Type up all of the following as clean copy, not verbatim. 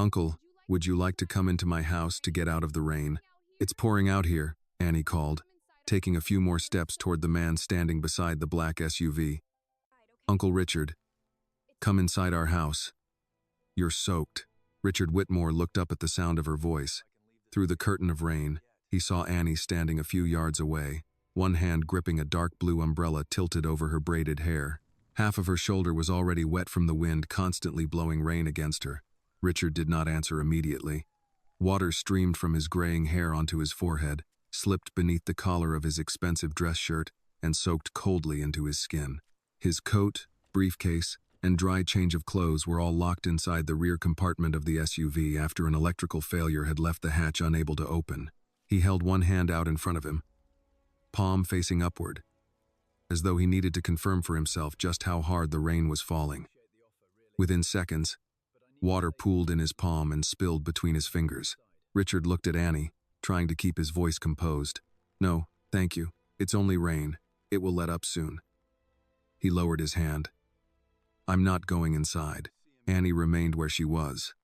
Uncle, would you like to come into my house to get out of the rain? It's pouring out here, Annie called, taking a few more steps toward the man standing beside the black SUV. Uncle Richard, come inside our house. You're soaked. Richard Whitmore looked up at the sound of her voice. Through the curtain of rain, he saw Annie standing a few yards away, one hand gripping a dark blue umbrella tilted over her braided hair. Half of her shoulder was already wet from the wind constantly blowing rain against her. Richard did not answer immediately. Water streamed from his graying hair onto his forehead, slipped beneath the collar of his expensive dress shirt, and soaked coldly into his skin. His coat, briefcase, and dry change of clothes were all locked inside the rear compartment of the SUV after an electrical failure had left the hatch unable to open. He held one hand out in front of him, palm facing upward, as though he needed to confirm for himself just how hard the rain was falling. Within seconds, water pooled in his palm and spilled between his fingers. Richard looked at Annie, trying to keep his voice composed. No, thank you. It's only rain. It will let up soon. He lowered his hand. I'm not going inside. Annie remained where she was.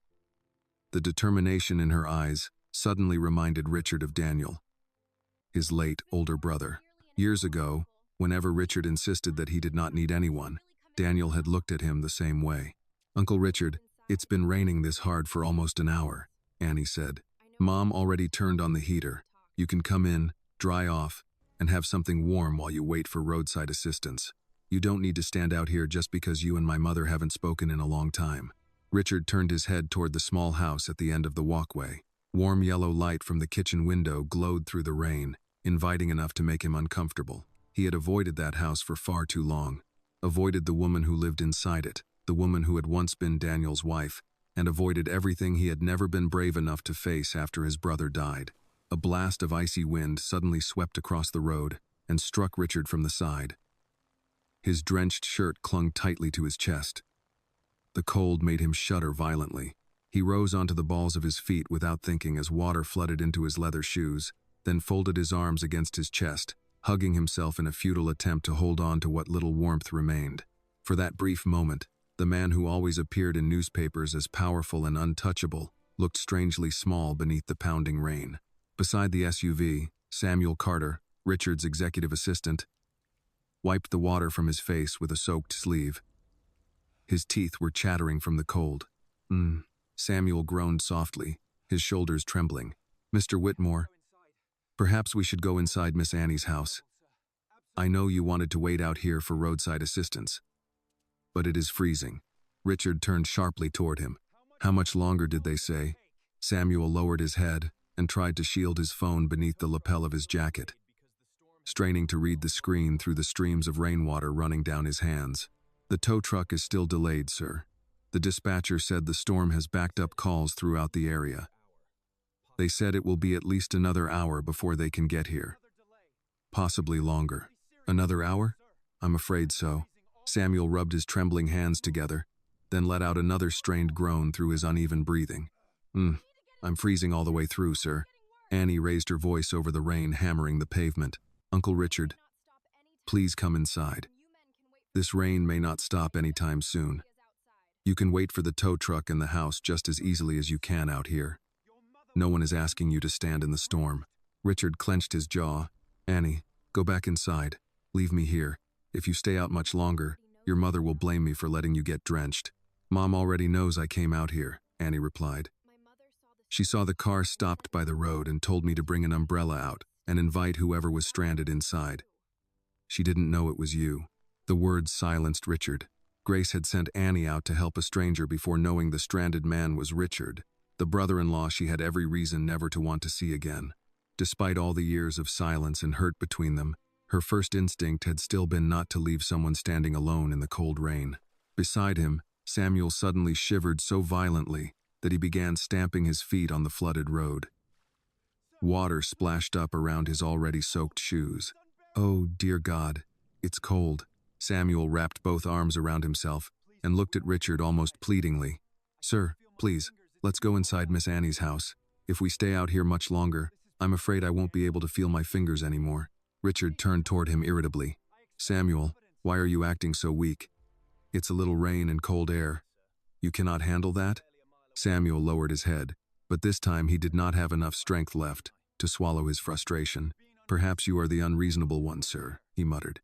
The determination in her eyes suddenly reminded Richard of Daniel, his late older brother. Years ago, whenever Richard insisted that he did not need anyone, Daniel had looked at him the same way. Uncle Richard, it's been raining this hard for almost an hour, Annie said. Mom already turned on the heater. You can come in, dry off, and have something warm while you wait for roadside assistance. You don't need to stand out here just because you and my mother haven't spoken in a long time. Richard turned his head toward the small house at the end of the walkway. Warm yellow light from the kitchen window glowed through the rain, inviting enough to make him uncomfortable. He had avoided that house for far too long. Avoided the woman who lived inside it, the woman who had once been Daniel's wife, and avoided everything he had never been brave enough to face after his brother died. A blast of icy wind suddenly swept across the road and struck Richard from the side. His drenched shirt clung tightly to his chest. The cold made him shudder violently. He rose onto the balls of his feet without thinking as water flooded into his leather shoes, then folded his arms against his chest, hugging himself in a futile attempt to hold on to what little warmth remained. For that brief moment, the man who always appeared in newspapers as powerful and untouchable looked strangely small beneath the pounding rain. Beside the SUV, Samuel Carter, Richard's executive assistant, wiped the water from his face with a soaked sleeve. His teeth were chattering from the cold. Samuel groaned softly, his shoulders trembling. Mr. Whitmore, perhaps we should go inside Miss Annie's house. I know you wanted to wait out here for roadside assistance, but it is freezing. Richard turned sharply toward him. How much longer did they say? Samuel lowered his head and tried to shield his phone beneath the lapel of his jacket, straining to read the screen through the streams of rainwater running down his hands. The tow truck is still delayed, sir. The dispatcher said the storm has backed up calls throughout the area. They said it will be at least another hour before they can get here. Possibly longer. Another hour? I'm afraid so. Samuel rubbed his trembling hands together, then let out another strained groan through his uneven breathing. I'm freezing all the way through, sir. Annie raised her voice over the rain hammering the pavement. Uncle Richard, please come inside. This rain may not stop anytime soon. You can wait for the tow truck and the house just as easily as you can out here. No one is asking you to stand in the storm. Richard clenched his jaw. Annie, go back inside. Leave me here. If you stay out much longer, your mother will blame me for letting you get drenched. Mom already knows I came out here, Annie replied. She saw the car stopped by the road and told me to bring an umbrella out and invite whoever was stranded inside. She didn't know it was you. The words silenced Richard. Grace had sent Annie out to help a stranger before knowing the stranded man was Richard, the brother-in-law she had every reason never to want to see again. Despite all the years of silence and hurt between them, her first instinct had still been not to leave someone standing alone in the cold rain. Beside him, Samuel suddenly shivered so violently that he began stamping his feet on the flooded road. Water splashed up around his already soaked shoes. Oh, dear God, it's cold. Samuel wrapped both arms around himself and looked at Richard almost pleadingly. Sir, please, let's go inside Miss Annie's house. If we stay out here much longer, I'm afraid I won't be able to feel my fingers anymore. Richard turned toward him irritably. Samuel, why are you acting so weak? It's a little rain and cold air. You cannot handle that? Samuel lowered his head, but this time he did not have enough strength left to swallow his frustration. "Perhaps you are the unreasonable one, sir," he muttered.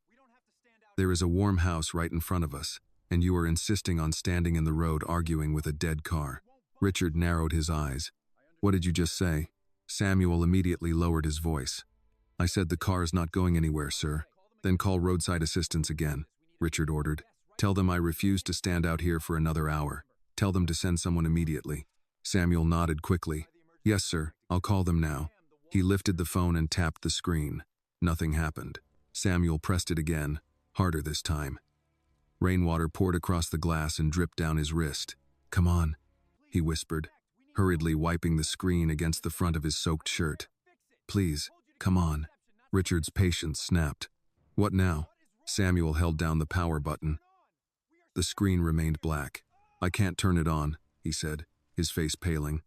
"There is a warm house right in front of us, and you are insisting on standing in the road arguing with a dead car." Richard narrowed his eyes. "What did you just say?" Samuel immediately lowered his voice. "I said the car is not going anywhere, sir." "Then call roadside assistance again," Richard ordered. "Tell them I refuse to stand out here for another hour. Tell them to send someone immediately." Samuel nodded quickly. "Yes, sir, I'll call them now." He lifted the phone and tapped the screen. Nothing happened. Samuel pressed it again, harder this time. Rainwater poured across the glass and dripped down his wrist. "Come on," he whispered, hurriedly wiping the screen against the front of his soaked shirt. "Please, come on." Richard's patience snapped. "What now?" Samuel held down the power button. The screen remained black. "I can't turn it on," he said, his face paling.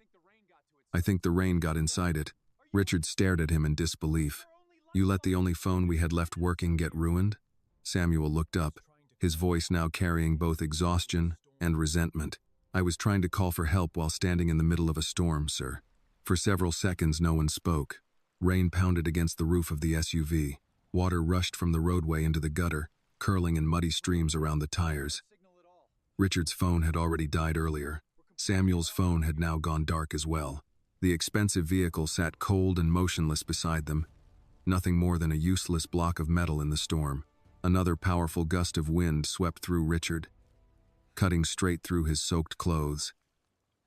"I think the rain got inside it." Richard stared at him in disbelief. "You let the only phone we had left working get ruined?" Samuel looked up, his voice now carrying both exhaustion and resentment. "I was trying to call for help while standing in the middle of a storm, sir." For several seconds no one spoke. Rain pounded against the roof of the SUV. Water rushed from the roadway into the gutter, curling in muddy streams around the tires. Richard's phone had already died earlier. Samuel's phone had now gone dark as well. The expensive vehicle sat cold and motionless beside them, nothing more than a useless block of metal in the storm. Another powerful gust of wind swept through Richard, cutting straight through his soaked clothes.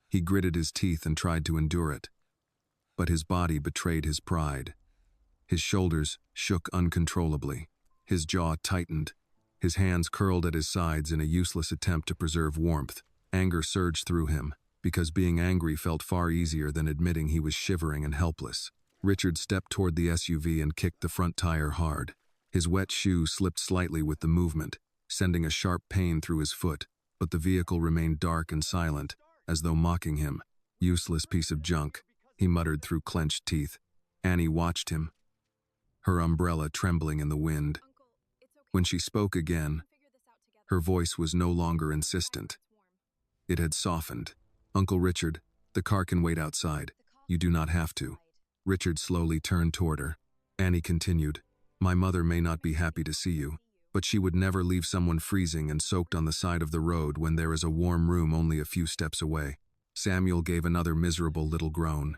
He gritted his teeth and tried to endure it, but his body betrayed his pride. His shoulders shook uncontrollably. His jaw tightened. His hands curled at his sides in a useless attempt to preserve warmth. Anger surged through him, because being angry felt far easier than admitting he was shivering and helpless. Richard stepped toward the SUV and kicked the front tire hard. His wet shoe slipped slightly with the movement, sending a sharp pain through his foot, but the vehicle remained dark and silent, as though mocking him. "Useless piece of junk," he muttered through clenched teeth. Annie watched him, her umbrella trembling in the wind. When she spoke again, her voice was no longer insistent. It had softened. "Uncle Richard, the car can wait outside. You do not have to." Richard slowly turned toward her. Annie continued, "My mother may not be happy to see you, but she would never leave someone freezing and soaked on the side of the road when there is a warm room only a few steps away." Samuel gave another miserable little groan.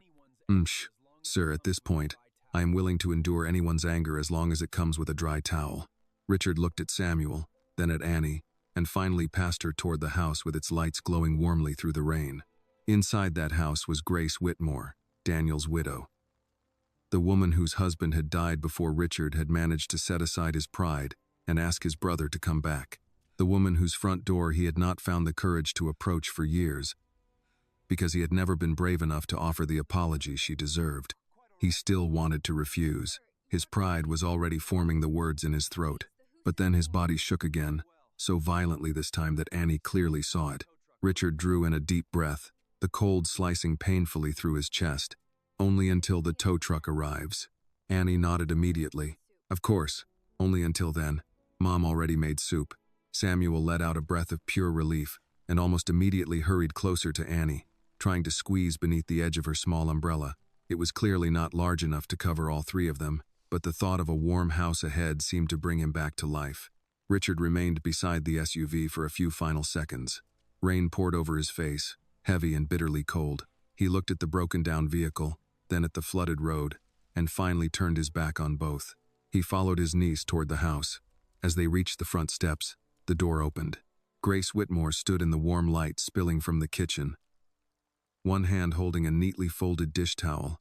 Sir, at this point, I am willing to endure anyone's anger as long as it comes with a dry towel." Richard looked at Samuel, then at Annie, and finally passed her toward the house with its lights glowing warmly through the rain. Inside that house was Grace Whitmore, Daniel's widow. The woman whose husband had died before Richard had managed to set aside his pride and ask his brother to come back. The woman whose front door he had not found the courage to approach for years, because he had never been brave enough to offer the apology she deserved. He still wanted to refuse. His pride was already forming the words in his throat. But then his body shook again, so violently this time that Annie clearly saw it. Richard drew in a deep breath, the cold slicing painfully through his chest. "Only until the tow truck arrives." Annie nodded immediately. "Of course, only until then. Mom already made soup." Samuel let out a breath of pure relief and almost immediately hurried closer to Annie, trying to squeeze beneath the edge of her small umbrella. It was clearly not large enough to cover all three of them, but the thought of a warm house ahead seemed to bring him back to life. Richard remained beside the SUV for a few final seconds. Rain poured over his face, heavy and bitterly cold. He looked at the broken-down vehicle, then at the flooded road, and finally turned his back on both. He followed his niece toward the house. As they reached the front steps, the door opened. Grace Whitmore stood in the warm light spilling from the kitchen, one hand holding a neatly folded dish towel.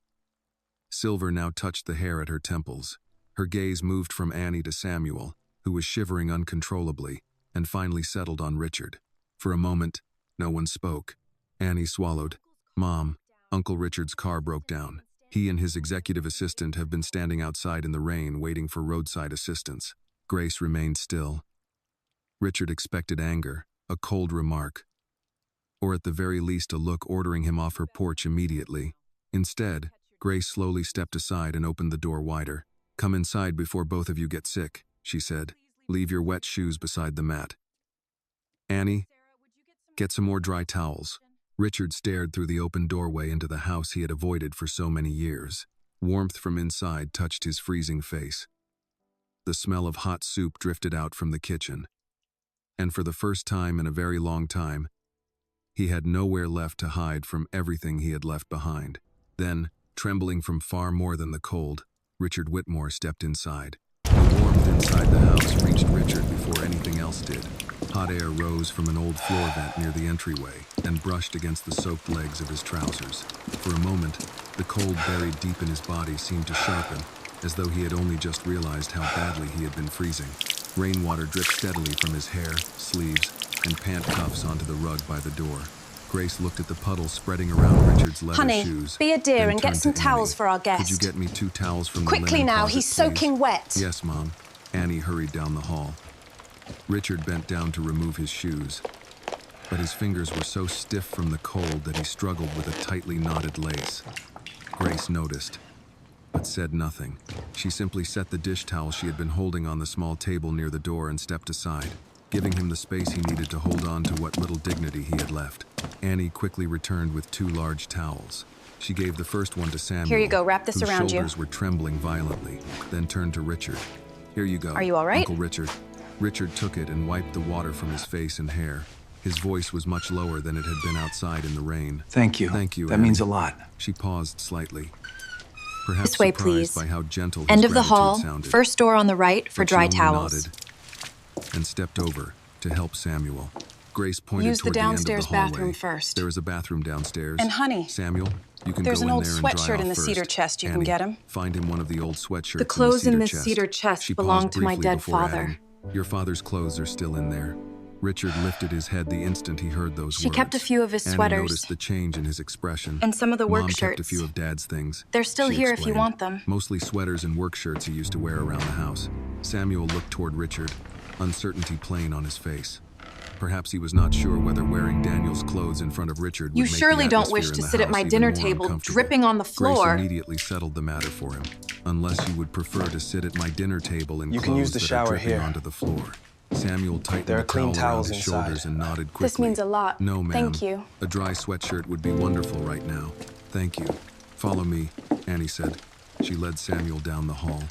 Silver now touched the hair at her temples. Her gaze moved from Annie to Samuel, who was shivering uncontrollably, and finally settled on Richard. For a moment, no one spoke. Annie swallowed. "Mom, Uncle Richard's car broke down. He and his executive assistant have been standing outside in the rain waiting for roadside assistance." Grace remained still. Richard expected anger, a cold remark, or at the very least a look ordering him off her porch immediately. Instead, Grace slowly stepped aside and opened the door wider. "Come inside before both of you get sick," she said. "Leave your wet shoes beside the mat. Annie, get some more dry towels." Richard stared through the open doorway into the house he had avoided for so many years. Warmth from inside touched his freezing face. The smell of hot soup drifted out from the kitchen. And for the first time in a very long time, he had nowhere left to hide from everything he had left behind. Then, trembling from far more than the cold, Richard Whitmore stepped inside. The warmth inside the house reached Richard before anything else did. Hot air rose from an old floor vent near the entryway and brushed against the soaked legs of his trousers. For a moment, the cold buried deep in his body seemed to sharpen, as though he had only just realized how badly he had been freezing. Rainwater dripped steadily from his hair, sleeves, and pant cuffs onto the rug by the door. Grace looked at the puddle spreading around Richard's leather shoes. Honey, be a dear and get some towels for our guest. Could you get me 2 towels from the Quickly linen now, closet, he's soaking please? wet. Yes, Mom. Annie hurried down the hall. Richard bent down to remove his shoes, but his fingers were so stiff from the cold that he struggled with a tightly knotted lace. Grace noticed, but said nothing. She simply set the dish towel she had been holding on the small table near the door and stepped aside, giving him the space he needed to hold on to what little dignity he had left. Annie quickly returned with 2 large towels. She gave the first one to Samuel, Here you go, wrap this around you. whose shoulders were trembling violently, then turned to Richard. Here you go. Are you all right? Uncle Richard. Richard took it and wiped the water from his face and hair. His voice was much lower than it had been outside in the rain. Thank you. Thank you, That Annie. means a lot. She paused slightly, perhaps This way, surprised please. by how gentle his End of the gratitude hall, sounded. first door on the right for But she dry only towels. nodded and stepped over to help Samuel. Grace pointed Use the toward the end downstairs of the hallway. bathroom first. There is a bathroom downstairs. And honey, Samuel, you can there's go an in old there and dry sweatshirt off in the first. cedar chest. You can Annie, get him. Find him one of the old sweatshirts The clothes in in the the cedar cedar chest. chest She belong paused to my briefly dead before father. adding, your father's clothes are still in there. Richard lifted his head the instant he heard those She words. kept a few of his Annie sweaters. noticed the change in his expression. And some of the work Mom kept a shirts. few of Dad's things. They're still she here if you explained. want them. Mostly sweaters and work shirts he used to wear around the house. Samuel looked toward Richard, uncertainty plain on his face. Perhaps he was not sure whether wearing Daniel's clothes in front of Richard would You make the surely don't atmosphere wish in to the sit at house my even dinner more table uncomfortable. dripping on the floor. Grace immediately settled the matter for him. Unless you would prefer to sit at my dinner table in You clothes can use the that are shower dripping here. onto the floor. Samuel tightened There are the clean towel around towels his inside. shoulders and nodded quickly. This means a lot. No, ma'am. Thank you. A dry sweatshirt would be wonderful right now. Thank you. Follow me, Annie said. She led Samuel down the hall.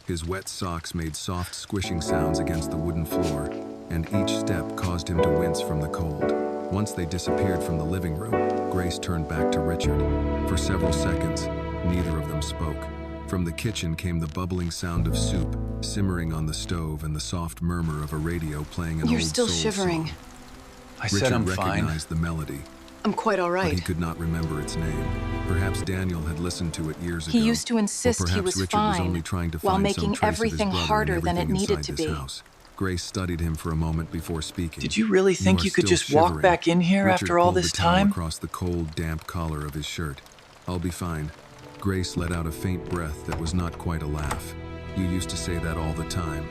His wet socks made soft, squishing sounds against the wooden floor, and each step caused him to wince from the cold. Once they disappeared from the living room, Grace turned back to Richard. For several seconds, neither of them spoke. From the kitchen came the bubbling sound of soup simmering on the stove and the soft murmur of a radio playing an You're old still soul shivering. song. I Richard said I'm fine. recognized the melody, I'm quite all but he right. could not remember its name. Perhaps Daniel had listened to it years ago. He used to insist or he perhaps was Richard was fine, only trying to while find making some trace of his everything brother in harder than it everything needed inside to this be. house. Grace studied him for a moment before speaking. Did you really think are you could still just walk shivering. back in here Richard after all pulled this the towel time? across the cold, damp collar of his shirt. I'll be fine. Grace let out a faint breath that was not quite a laugh. You used to say that all the time.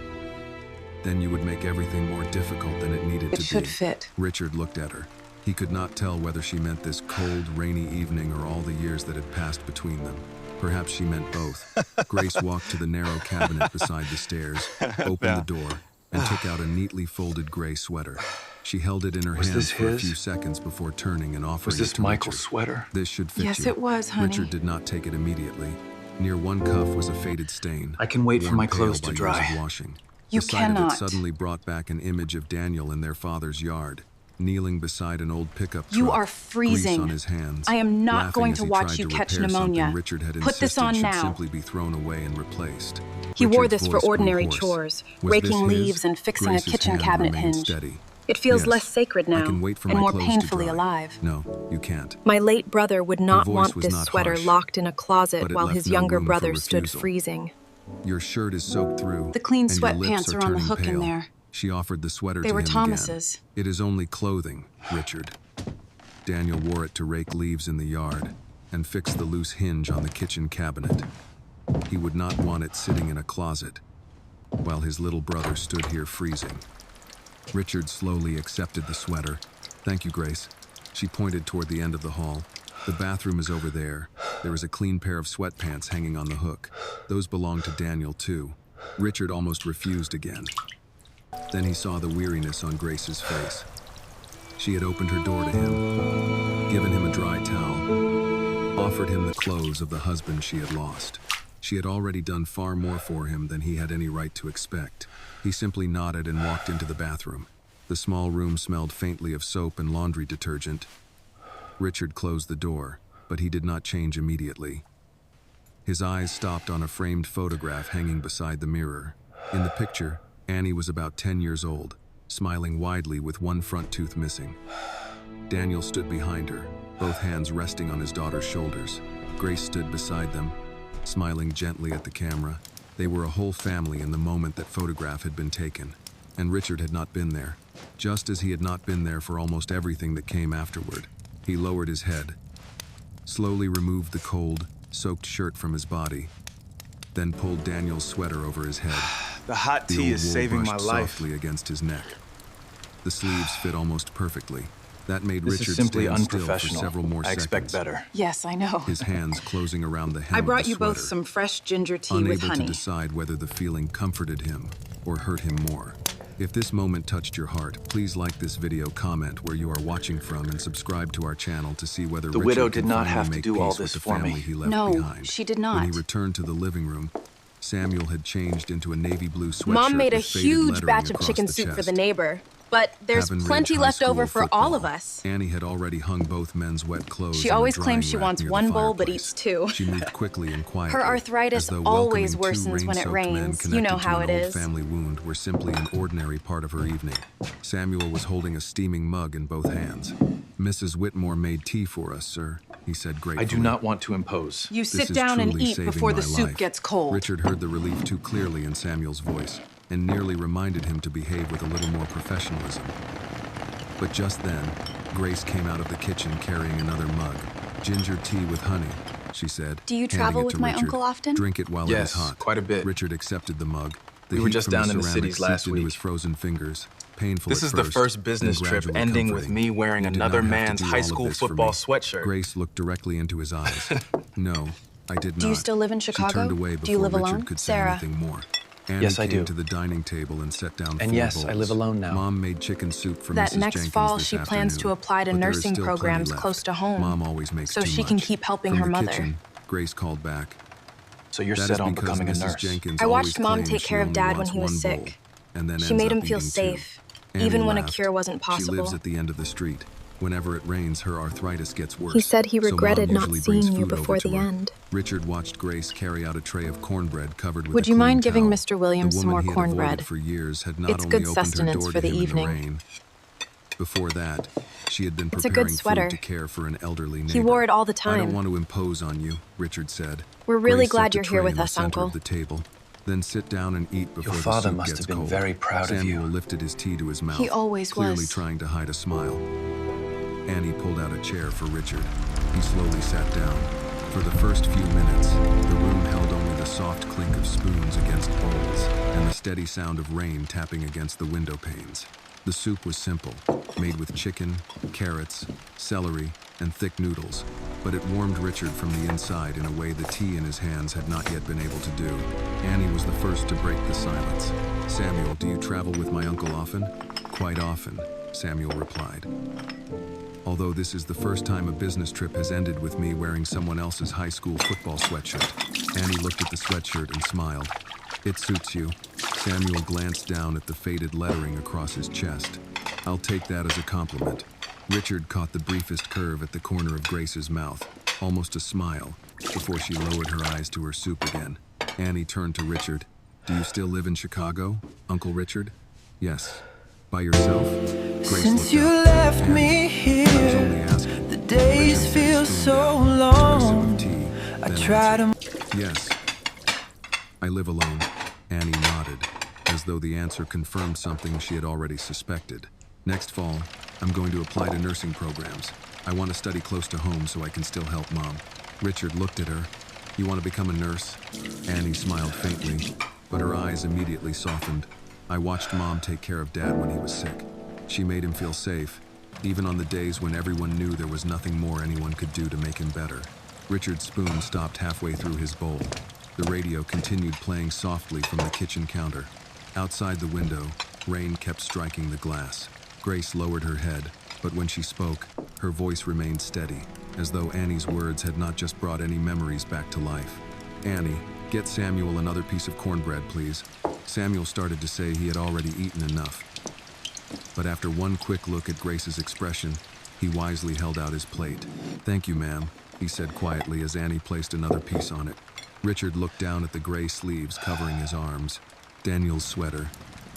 Then you would make everything more difficult than it needed to be. It should fit. Richard looked at her. He could not tell whether she meant this cold, rainy evening or all the years that had passed between them. Perhaps she meant both. Grace walked to the narrow cabinet beside the stairs, opened the door, and took out a neatly folded gray sweater. She held it in her Was hands this for a his? few seconds before turning and offering Was it this to Michael's Richard. sweater? This should fit Yes, you. it was, honey. Richard did not take it immediately. Near one cuff was a faded stain. I can wait for worn my pale clothes by to years dry. of washing. You The sight of cannot. it suddenly brought back an image of Daniel in their father's yard, kneeling beside an old pickup truck. You are Grease freezing. on his hands. I am not laughing going as to he watch tried you to catch repair something pneumonia. Richard had Put this insisted on should now. simply be thrown away and replaced. He wore Richard's this for voice grew ordinary hoarse. chores, Was raking this his? leaves and fixing Grace's a kitchen hand cabinet remained hinge. steady. It feels Yes, less sacred now I can wait for and my more clothes to painfully dry. alive. No, you can't. My late brother would not voice want was this not sweater harsh, locked in a closet but it while left his no younger room for brother stood refusal. freezing. Your shirt is soaked through. The clean and your lips sweatpants are on the turning hook in pale. there. She offered the sweater They to were him Thomas's. again. It is only clothing, Richard. Daniel wore it to rake leaves in the yard and fix the loose hinge on the kitchen cabinet. He would not want it sitting in a closet while his little brother stood here freezing. Richard slowly accepted the sweater. Thank you, Grace. She pointed toward the end of the hall. The bathroom is over there. There is a clean pair of sweatpants hanging on the hook. Those belong to Daniel, too. Richard almost refused again. Then he saw the weariness on Grace's face. She had opened her door to him, given him a dry towel, offered him the clothes of the husband she had lost. She had already done far more for him than he had any right to expect. He simply nodded and walked into the bathroom. The small room smelled faintly of soap and laundry detergent. Richard closed the door, but he did not change immediately. His eyes stopped on a framed photograph hanging beside the mirror. In the picture, Annie was about 10 years old, smiling widely with one front tooth missing. Daniel stood behind her, both hands resting on his daughter's shoulders. Grace stood beside them, smiling gently at the camera. They were a whole family in the moment that photograph had been taken, and Richard had not been there, just as he had not been there for almost everything that came afterward. He lowered his head, slowly removed the cold, soaked shirt from his body, then pulled Daniel's sweater over his head. The hot The tea old is wool saving my brushed life. softly against his neck. The sleeves fit almost perfectly. That made This Richard is simply stand still for unprofessional. several more I seconds. expect better. Yes, I know. His hands closing around the hem I of brought the you both sweater, some fresh ginger tea with unable to honey. decide whether the feeling comforted him or hurt him more. If this moment touched your heart, please like this video, comment where you are watching from, and subscribe to our channel to see whether The Richard widow can did not finally have to make do all peace this with the for me. family he left No, behind. she did When not. he returned to the living room, Samuel had changed into a navy blue sweatshirt. Mom made a with faded huge lettering batch of across chicken the soup for chest. the neighbor, but there's Haven Ridge plenty High left School over for football. all of us. Annie had already hung both men's wet clothes. She in a always drying claims she rack wants near the one bowl but fireplace. eats two. She moved quickly and quietly. Her arthritis as though always welcoming two worsens when it rain-soaked men rains. You connected know how to it an old is. family wound were simply an ordinary part of her evening. Samuel was holding a steaming mug in both hands. "Mrs. Whitmore made tea for us, sir," he said gratefully. I do not want to impose. You "This sit is down and truly eat saving before the my soup life." gets cold. Richard heard the relief too clearly in Samuel's voice and nearly reminded him to behave with a little more professionalism. But just then, Grace came out of the kitchen carrying another mug. "Ginger tea with honey," she said. Do you handing travel it with to my Richard. uncle often? "Drink it while Yes, it is hot." quite a bit. Richard accepted the mug. The We were heat just from down in the ceramic cities last seeped into week. his frozen fingers. Painful This at is the first and business trip gradually ending with comforting. me wearing "You did another not have to man's do high all of school this for football me." sweatshirt. Grace looked directly into his eyes. "No, I did not." Do you still live in Chicago? She turned away before Do you live Richard alone? could say Sarah? anything more. Annie Yes, I came do. to the dining table and set down And 4 yes, bowls. I live alone now. Mom made chicken soup for That Mrs. next Jenkins fall, this she plans to afternoon, apply to but there is nursing still plenty programs left. close to home, Mom always makes so too she can much. keep helping From her the mother. kitchen, Grace called back. So you're "That set is on because becoming a Mrs. nurse. Jenkins I watched always Mom claims take she care of only Dad when wants he was one sick. bowl, and then She ends made up him feel eating 2. safe, Annie even when a laughed. cure wasn't She lives possible. at the end of the street. Whenever it rains, her arthritis gets worse. He said he so Mom regretted not usually brings seeing you food over before to the her. end. Richard watched Grace carry out a tray of cornbread covered with Would a you clean mind giving towel. Mr. Williams The some more woman he had avoided cornbread? for years had not It's only good opened her sustenance door for to the him evening. in the rain. Before that, she had been It's a preparing good sweater. food to care for an elderly neighbor. He wore it all the "I don't time. want to impose on you," Richard said. We're really Grace set glad the you're here tray with in the us, center Uncle. of the table. "Then sit down and eat before the father soup must gets have been cold." very proud of you. Samuel lifted his tea to his mouth, He always clearly was. trying to hide a smile. Annie pulled out a chair for Richard. He slowly sat down. For the first few minutes, the room held only the soft clink of spoons against bowls and the steady sound of rain tapping against the window panes. The soup was simple, made with chicken, carrots, celery, and thick noodles, but it warmed Richard from the inside in a way the tea in his hands had not yet been able to do. Annie was the first to break the silence. "Samuel, do you travel with my uncle often?" "Quite often," Samuel replied. "Although this is the first time a business trip has ended with me wearing someone else's high school football sweatshirt." Annie looked at the sweatshirt and smiled. "It suits you." Samuel glanced down at the faded lettering across his chest. "I'll take that as a compliment." Richard caught the briefest curve at the corner of Grace's mouth, almost a smile, before she lowered her eyes to her soup again. Annie turned to Richard. "Do you still live in Chicago, Uncle Richard?" "Yes." "By yourself?" Grace Since looked you up. left "Annie, me I was here, only asking." the days Richard feel put his spoon so down, took a long. sip of tea, I then try to. answered, "Yes, I live alone." Annie nodded, as though the answer confirmed something she had already suspected. "Next fall, I'm going to apply to nursing programs. I want to study close to home so I can still help Mom." Richard looked at her. "You want to become a nurse?" Annie smiled faintly, but her eyes immediately softened. "I watched Mom take care of Dad when he was sick. She made him feel safe, even on the days when everyone knew there was nothing more anyone could do to make him better." Richard's spoon stopped halfway through his bowl. The radio continued playing softly from the kitchen counter. Outside the window, rain kept striking the glass. Grace lowered her head, But when she spoke, her voice remained steady, as though Annie's words had not just brought any memories back to life. "Annie, get Samuel another piece of cornbread, please." Samuel started to say he had already eaten enough. But after one quick look at Grace's expression, he wisely held out his plate. "Thank you, ma'am," he said quietly as Annie placed another piece on it. Richard looked down at the gray sleeves covering his arms. Daniel's sweater,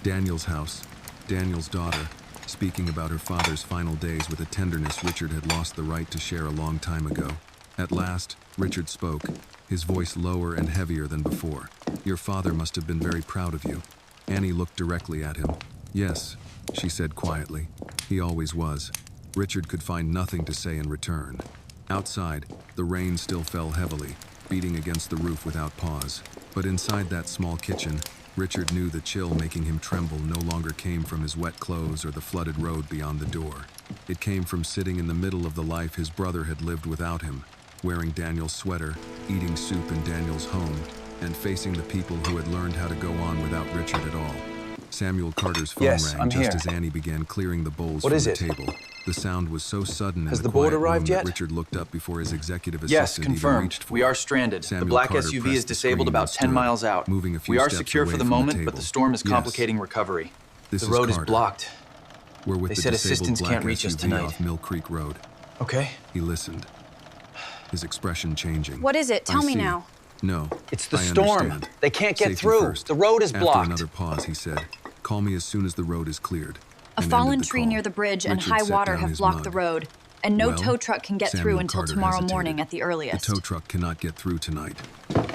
Daniel's house, Daniel's daughter, speaking about her father's final days with a tenderness Richard had lost the right to share a long time ago. At last, Richard spoke, his voice lower and heavier than before. "Your father must have been very proud of you." Annie looked directly at him. "Yes," she said quietly. "He always was." Richard could find nothing to say in return. Outside, the rain still fell heavily, beating against the roof without pause. But inside that small kitchen, Richard knew the chill making him tremble no longer came from his wet clothes or the flooded road beyond the door. It came from sitting in the middle of the life his brother had lived without him, wearing Daniel's sweater, eating soup in Daniel's home, and facing the people who had learned how to go on without Richard at all. Samuel Carter's phone rang just as Annie began clearing the bowls from the table. The sound was so sudden in the quiet room that Richard looked up before his executive assistant even reached for it. We are stranded. The black SUV is disabled about 10 miles out. We are secure for the moment, but the storm is complicating recovery. The road is blocked. We're with They the said disabled assistance black can't reach us SUV tonight. off Mill Creek Road. Okay. He listened, his expression changing. What is it? Tell me see. now. No, It's the I storm. understand. They can't get Safety through. first. The road is After blocked. another pause, he said, "Call me as soon as the road is cleared." A and fallen ended the tree call. near the bridge and Richard high set water down have his blocked mug. the road, and no Well, tow truck can get Samuel through until Carter tomorrow hesitated. morning at the earliest. The tow truck cannot get through tonight.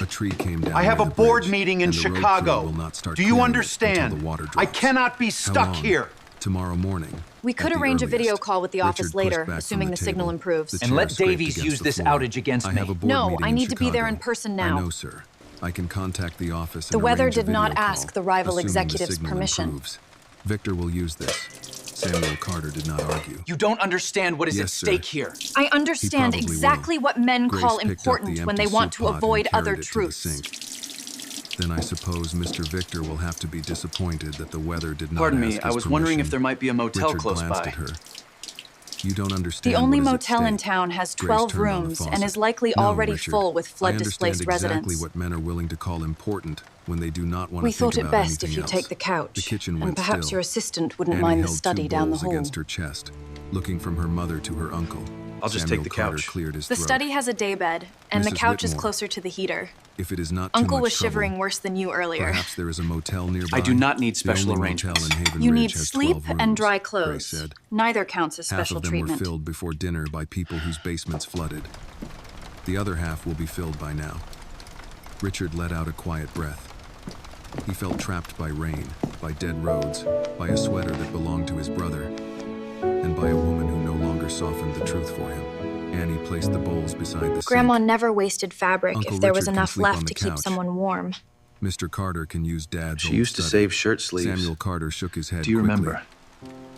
A tree came down. I have near a the board bridge, meeting in and the road crew Chicago. will not start Do you clearing it understand? until the water I drops. cannot be How stuck long? here. Tomorrow morning. We could at the arrange a video earliest. call with the Richard office pushed later, back from assuming the signal table. improves. The And chair let scraped Davies against use the this floor. outage against I me. have a board No, meeting I in need to be there in Chicago. person I now. know, sir. I can contact the office The and weather arrange a did not video ask call, the rival assuming the executive's signal permission. improves. Victor will use this. Samuel Carter did not argue. You don't understand what is Yes, at sir. stake here. I understand probably exactly will. what men Grace call picked up important the when empty they want soup to pot and avoid carried other it to the truths. sink. Then I suppose Mr. Victor will have to be disappointed that the weather did not Pardon me, ask I his was wondering if permission. there might be a motel Richard close glanced by. at her. You don't understand The only what is at motel in stake. town has Grace 12 turned on the rooms and faucet. is likely No, already Richard, full with I flood-displaced understand residents. exactly what men are willing to call important when they do not want We to think thought it about best if anything you else. take the couch, The kitchen and went perhaps still. your assistant wouldn't Annie mind the held study two down the bowls hall. against her chest, looking from her mother to her uncle. I'll just Samuel take the Carter couch. cleared his The throat. study has a daybed, and the Mrs. couch is Whitmore. closer to the heater. If it is not too Uncle much was trouble, shivering worse than you earlier. perhaps there is a motel nearby. I do not need The special only arrangements. motel in Haven You Ridge need has sleep 12 rooms, and dry Grace clothes. said. Neither counts as Half special of them treatment. were filled before dinner by people whose basements flooded. The other half will be filled by now. Richard let out a quiet breath. He felt trapped by rain, by dead roads, by a sweater that belonged to his brother, and by a woman who no longer softened the truth for him. Annie placed the bowls beside the Grandma sink. never wasted fabric Uncle if there was Richard can enough sleep on left the to keep couch. someone warm. Mr. Carter can use Dad's She old used to study. save shirt sleeves. Samuel Carter shook his head Do you quickly. remember?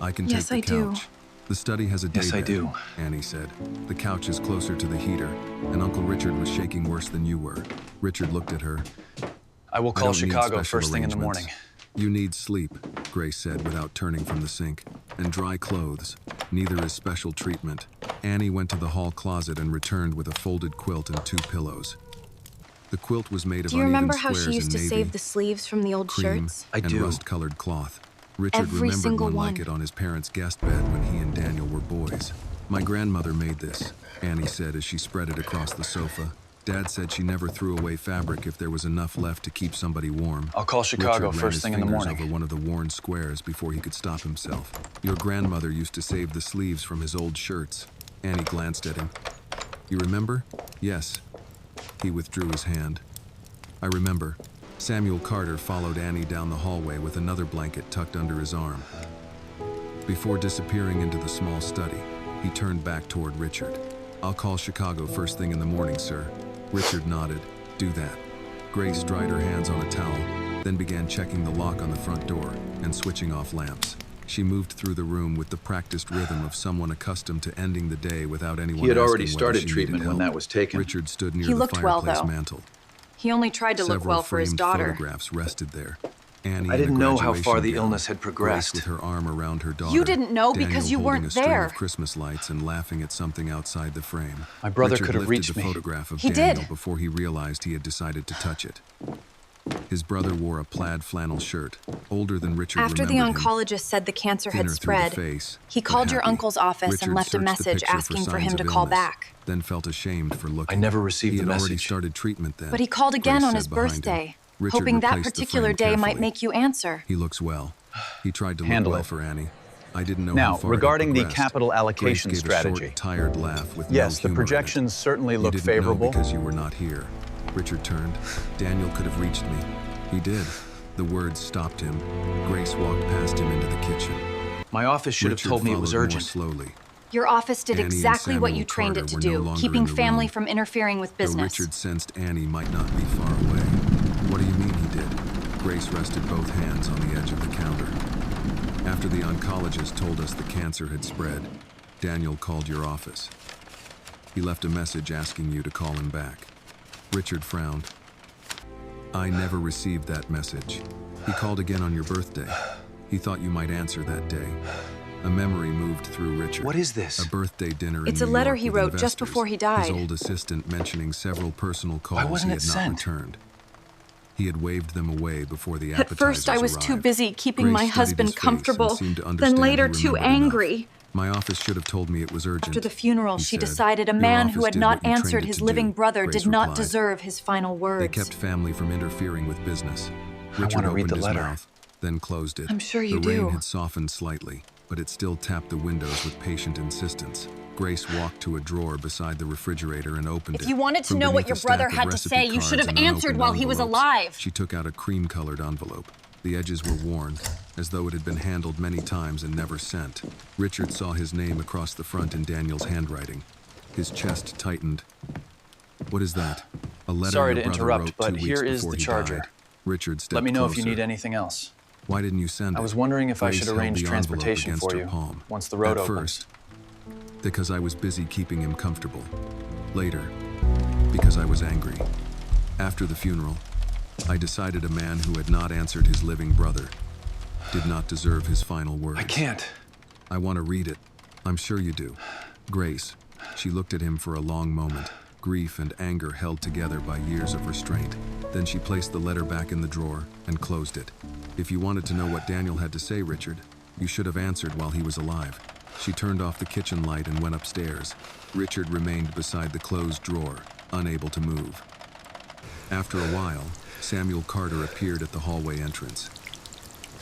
I can Yes, take the I do. couch. The study has a daybed, Yes, I do. Annie said. The couch is closer to the heater, and Uncle Richard was shaking worse than you were. Richard looked at her. I will "I call don't need Chicago special first thing in the morning. arrangements. You need sleep, Grace said without turning from the sink, and dry clothes. Neither is special treatment. Annie went to the hall closet and returned with a folded quilt and 2 pillows. The quilt was made of Do you uneven remember how squares she used in to navy, save the sleeves from the old cream, shirts? I and do. rust-colored cloth. Richard Every remembered single one like one. it on his parents' guest bed when he and Daniel were boys. My grandmother made this, Annie said as she spread it across the sofa. Dad said she never threw away fabric if there was enough left to keep somebody warm. I'll call Chicago Richard ran first his thing in the fingers morning. over one of the worn squares before he could stop himself. Your grandmother used to save the sleeves from his old shirts. Annie glanced at him. You remember? Yes. He withdrew his hand. I remember. Samuel Carter followed Annie down the hallway with another blanket tucked under his arm. Before disappearing into the small study, he turned back toward Richard. I'll call Chicago first thing in the morning, sir. Richard nodded. Do that. Grace dried her hands on a towel, then began checking the lock on the front door and switching off lamps. She moved through the room with the practiced rhythm of someone accustomed to ending the day without anyone He had already asking whether started she treatment needed when help. that was taken. Richard stood near He the looked well, fireplace though. mantel. He only tried to look Several well for his framed daughter. photographs rested there. Annie I didn't know how far the gown, illness had progressed. With her arm around her daughter. You didn't know Daniel because you holding weren't a string there. Of Christmas lights and laughing at something outside the frame. My brother Richard could have lifted reached the me. photograph of He Daniel did. before he realized he had decided to touch it. His brother wore a plaid flannel shirt, older than Richard After the remembered him. oncologist said the cancer had Thinner through the spread, face, he but called your happy. uncle's office Richard and left a searched the message picture asking for signs him to of call illness, back. Then felt ashamed for looking. I never received He the had already message. started treatment then. But he called again Grace on said his behind him. birthday, Richard hoping that replaced the particular frame day might carefully. make you answer. He looks well. He tried to look Handle well it. for Annie. I didn't know Now, how far it had regarding the progressed. capital allocation Grace gave strategy. A short, tired laugh with Yes, no the humor in it. projections certainly look You didn't favorable. know because you were not here. Richard turned. Daniel could have reached me. He did. The words stopped him. Grace walked past him into the kitchen. My office should have Richard told me it was followed more urgent. slowly. Your office did Annie and exactly what Samuel you trained it Carter to were no do, longer keeping in the family room. from interfering with Though business. Richard sensed Annie might not be far away. What do you mean he did? Grace rested both hands on the edge of the counter. After the oncologist told us the cancer had spread, Daniel called your office. He left a message asking you to call him back. Richard frowned. I never received that message. He called again on your birthday. He thought you might answer that day. A memory moved through Richard. What is this? A birthday dinner in It's a New letter York he with wrote just investors. before he died. His old assistant mentioning several personal calls wasn't he it had not sent? returned. He had waved them away before the At appetizers first, I was too arrived. busy keeping Grace my studied husband his face and comfortable, seemed to then understand later he too remembered enough. angry. My office should have told me it was urgent. After the funeral, he she said. decided a Your man office who had did not what you trained answered it his to living do, brother Grace did not replied. deserve his final words. They kept family from interfering with business. Richard wanna read opened the his letter. mouth, then closed it. I'm sure you The rain do. had softened slightly, but it still tapped the windows with patient insistence. Grace walked to a drawer beside the refrigerator and opened it. If you wanted to From know what beneath your a stack brother of had to recipe say, you cards should have and answered unopened while he was envelopes, alive. She took out a cream-colored envelope. The edges were worn, as though it had been handled many times and never sent. Richard saw his name across the front in Daniel's handwriting. His chest tightened. What is that? A letter Sorry your to brother interrupt, wrote but 2 weeks here is before the he charger. died. Richard stepped Let me know if closer. you need anything else. Why didn't you send it? I was wondering if I Grace should held arrange the envelope transportation against for her you palm. once the road At opens. first, because I was busy keeping him comfortable. Later, because I was angry. After the funeral, I decided a man who had not answered his living brother did not deserve his final words. I can't. I want to read it. I'm sure you do. Grace. She looked at him for a long moment, grief and anger held together by years of restraint. Then she placed the letter back in the drawer and closed it. If you wanted to know what Daniel had to say, Richard, you should have answered while he was alive. She turned off the kitchen light and went upstairs. Richard remained beside the closed drawer, unable to move. After a while, Samuel Carter appeared at the hallway entrance,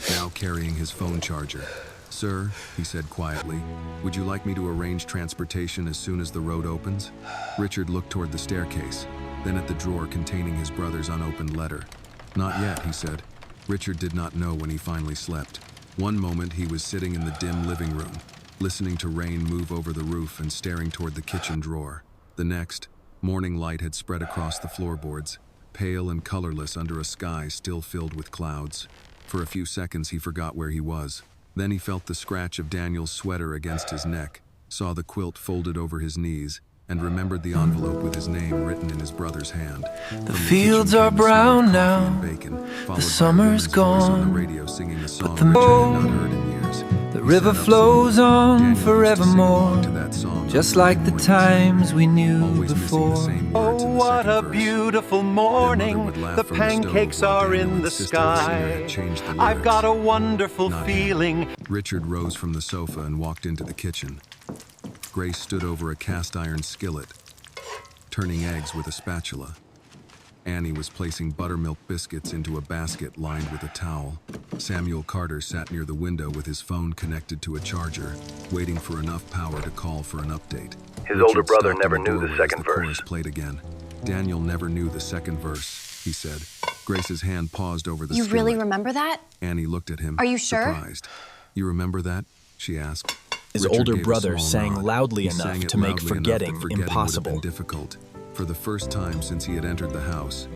now carrying his phone charger. Sir, he said quietly, would you like me to arrange transportation as soon as the road opens? Richard looked toward the staircase, then at the drawer containing his brother's unopened letter. Not yet, he said. Richard did not know when he finally slept. One moment he was sitting in the dim living room, listening to rain move over the roof and staring toward the kitchen drawer. The next, morning light had spread across the floorboards, pale and colorless under a sky still filled with clouds. For a few seconds he forgot where he was. Then he felt the scratch of Daniel's sweater against his neck, saw the quilt folded over his knees, and remembered the envelope with his name written in his brother's hand. The fields are brown now, the summer's gone, but the river flows on forevermore, just like the times we knew before. Oh, what a beautiful morning. The pancakes are in the sky. I've got a wonderful feeling. Richard rose from the sofa and walked into the kitchen. Grace stood over a cast-iron skillet, turning eggs with a spatula. Annie was placing buttermilk biscuits into a basket lined with a towel. Samuel Carter sat near the window with his phone connected to a charger, waiting for enough power to call for an update. His older Richard brother stopped never in the knew the doorway second as the chorus verse. played again. Daniel never knew the second verse, he said. Grace's hand paused over the You skillet. really remember that? Annie looked at him, Are you sure? surprised. You remember that? She asked. His Richard older gave a brother small sang nod. loudly He enough sang it to make loudly enough that forgetting forgetting would have impossible. been difficult. For the first time since he had entered the house,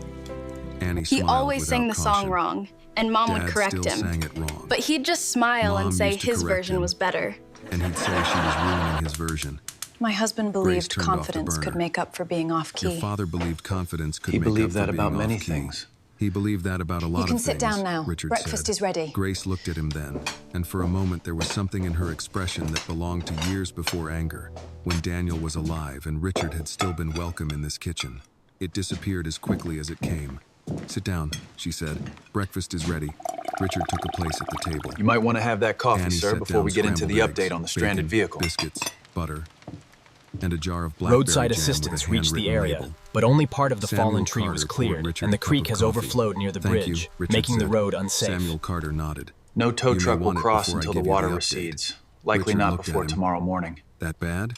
Annie He smiled always without sang the song caution. wrong, and Mom would Dad correct still him. sang it wrong. But he'd just smile Mom and say used to his correct version him. was better. And he'd say she was ruining his version. My husband Grace believed turned off the confidence could burner. make up for being Your off-key. father believed confidence could He make up believed for that being about many off-key. things. He believed that about a lot of things. You can sit down now. Richard Breakfast said. is ready. Grace looked at him then, and for a moment there was something in her expression that belonged to years before anger, when Daniel was alive and Richard had still been welcome in this kitchen. It disappeared as quickly as it came. Sit down, she said. Breakfast is ready. Richard took a place at the table. You might want to have that coffee, Annie sir, set before down we get into the scrambled update eggs, on the stranded bacon, vehicle. Biscuits, butter, and a jar of blackberry Roadside jam assistance with a reached the handwritten area, label. but only part of the Samuel fallen tree Carter was poured cleared, Richard and the a cup creek of has coffee. overflowed near the Thank bridge, you, Richard making the said. road unsafe. Samuel Carter nodded. No tow You may truck will want it cross before I until give the you water update. recedes. Likely Richard not looked at before him. tomorrow morning. That bad?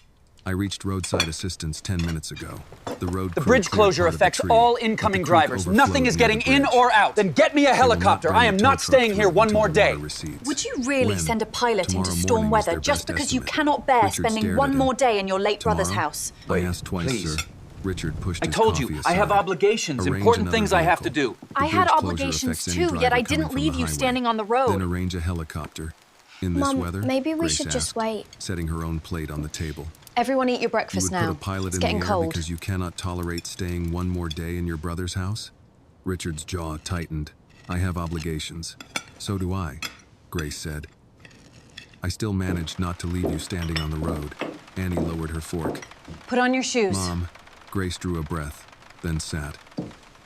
I reached roadside assistance 10 minutes ago. The road The crew bridge cleared closure part of the affects tree, all but incoming the creek drivers. overflowed Nothing is near the getting in bridge. or out. Then get me a They will not helicopter. bring I the am tow not truck staying here through one until more the day. water recedes. Would you really When? send a pilot Tomorrow into storm morning is their weather just best because you estimate. cannot bear Richard spending stared one at him. more day in your late brother's Tomorrow? house? I Wait, asked twice, please. sir. Richard pushed I his told coffee you, aside. I have obligations, Arrange important another things I have to vehicle. do. The I had bridge closure obligations affects any too, yet driver I coming didn't from leave the you highway. standing on the Then road. arrange a helicopter. In this Mom, weather? maybe we Grace should just asked, wait. setting her own plate on the table. Everyone eat your You breakfast would now. put a pilot It's in getting the air cold. because you cannot tolerate staying one more day in your brother's house? Richard's jaw tightened. I have obligations. So do I, Grace said. I still managed not to leave you standing on the road. Annie lowered her fork. Put on your shoes. Mom, Grace drew a breath, then sat.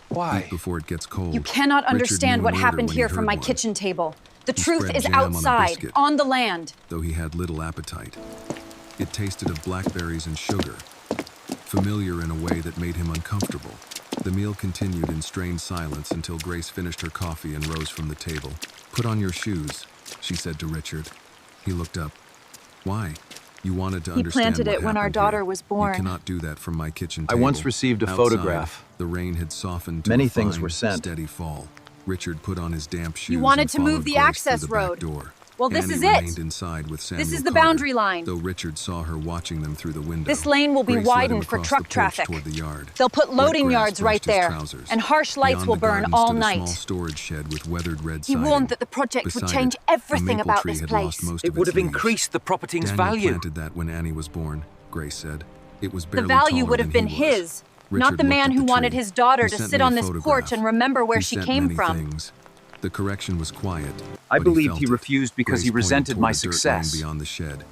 Why? Eat before it gets cold. You cannot Richard understand knew what an order happened when he here from heard my one. kitchen table. The He truth spread is jam on a outside, biscuit. on the land. Though he had little appetite. It tasted of blackberries and sugar, familiar in a way that made him uncomfortable. The meal continued in strained silence until Grace finished her coffee and rose from the table. Put on your shoes, she said to Richard. He looked up. Why? You wanted to He understand planted what it when our happened daughter here. was born. You cannot do that from my kitchen I table. once received a Outside, photograph. The rain had softened to Many a things fine, were sent. steady fall. Richard put on his damp shoes. You wanted and to move followed the Grace access through the back road. door. Well, this Annie is it. remained inside with Samuel This is the Carter, boundary line. Though Richard saw her watching them through the window. This lane will be Grace led him widened for across truck the porch traffic. toward the yard. They'll put Wet loading grass yards right brushed his there, trousers. and harsh lights Beyond will the burn garden all stood a night. small storage shed with weathered red He siding. warned that the project would Beside change it, a everything maple about tree this had place. lost most It of would its have leaves. increased the property's Daniel value. planted that when Annie was born, Grace said. It was The barely value taller would have than been he was. his, Richard not the looked man at who the wanted tree. his daughter He to sent sit me on a this photograph. porch and remember where He she sent came many from. things. The correction was quiet. I but believed felt he it. refused because he Grace pointed resented toward my a dirt lane success. beyond the shed.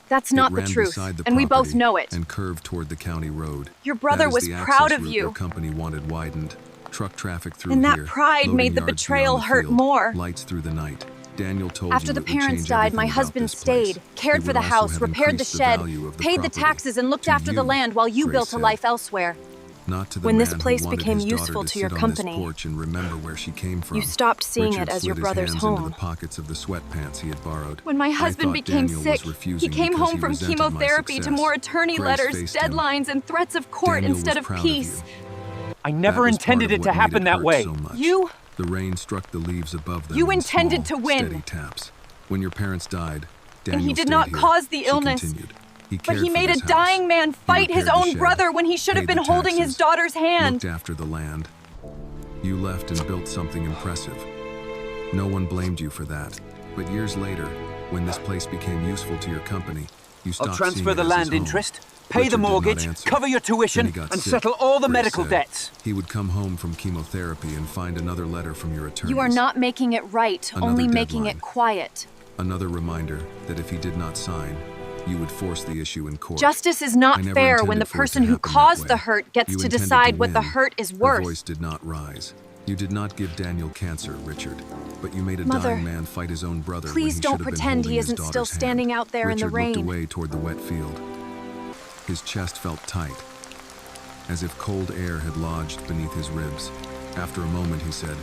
That's not It the ran truth, beside the and we both property know it. And curved toward the county road. Your brother That is was the proud access of route you. Their company wanted widened. Truck traffic through And that here. pride loading made the yards betrayal beyond the hurt field, more. Lights through the night. Daniel told After you the it would parents change died, my everything about husband this place. stayed, cared It for would the also house, have repaired the increased shed, value of the paid the property. taxes, and looked To after the you, land while you Grace built a said. life elsewhere. Not to the When this man who place wanted became his daughter useful to sit your on this company, porch and remember where she came from. You stopped seeing Richard it as your slid his brother's hands home. into the pockets of the sweatpants he had borrowed. When my I husband thought became Daniel was sick, he refusing came because home from resented my chemotherapy to success. more attorney Grace letters, faced him. deadlines, and threats of court Daniel instead was of proud peace. you. I That never was intended part of it to what made happen that hurt way. so much. You? The rain struck the leaves above them. You in intended small, to win. steady taps. When your parents died, And Daniel he did stayed not here. cause the She illness. continued. He But cared he for made a this house. dying man fight He his repaired the own shed, brother when he should have paid been the holding his taxes, daughter's hand. Looked after the land. You left and built something impressive. No one blamed you for that. But years later, when this place became useful to your company, you stopped I'll seeing transfer it the as his land home. interest, pay Richard the did not mortgage, answer. cover your Then tuition, he got and sick, settle all the Grace medical said. debts. He would come home from chemotherapy and find another letter from your attorneys. You are not making it right, Another only making deadline. it quiet. Another reminder that if he did not sign, you would force the issue in court. Justice is not I never fair when intended the for it to person who happen that caused way. the hurt gets You to intended decide what the win. hurt is Her worth. voice did not rise. You did not give Daniel cancer, Richard, but you made a Mother, dying man fight his own brother. please when he don't should have been pretend he holding his isn't still daughter's hand. standing out there in the Richard rain. looked away toward the wet field. His chest felt tight, as if cold air had lodged beneath his ribs. After a moment, he said,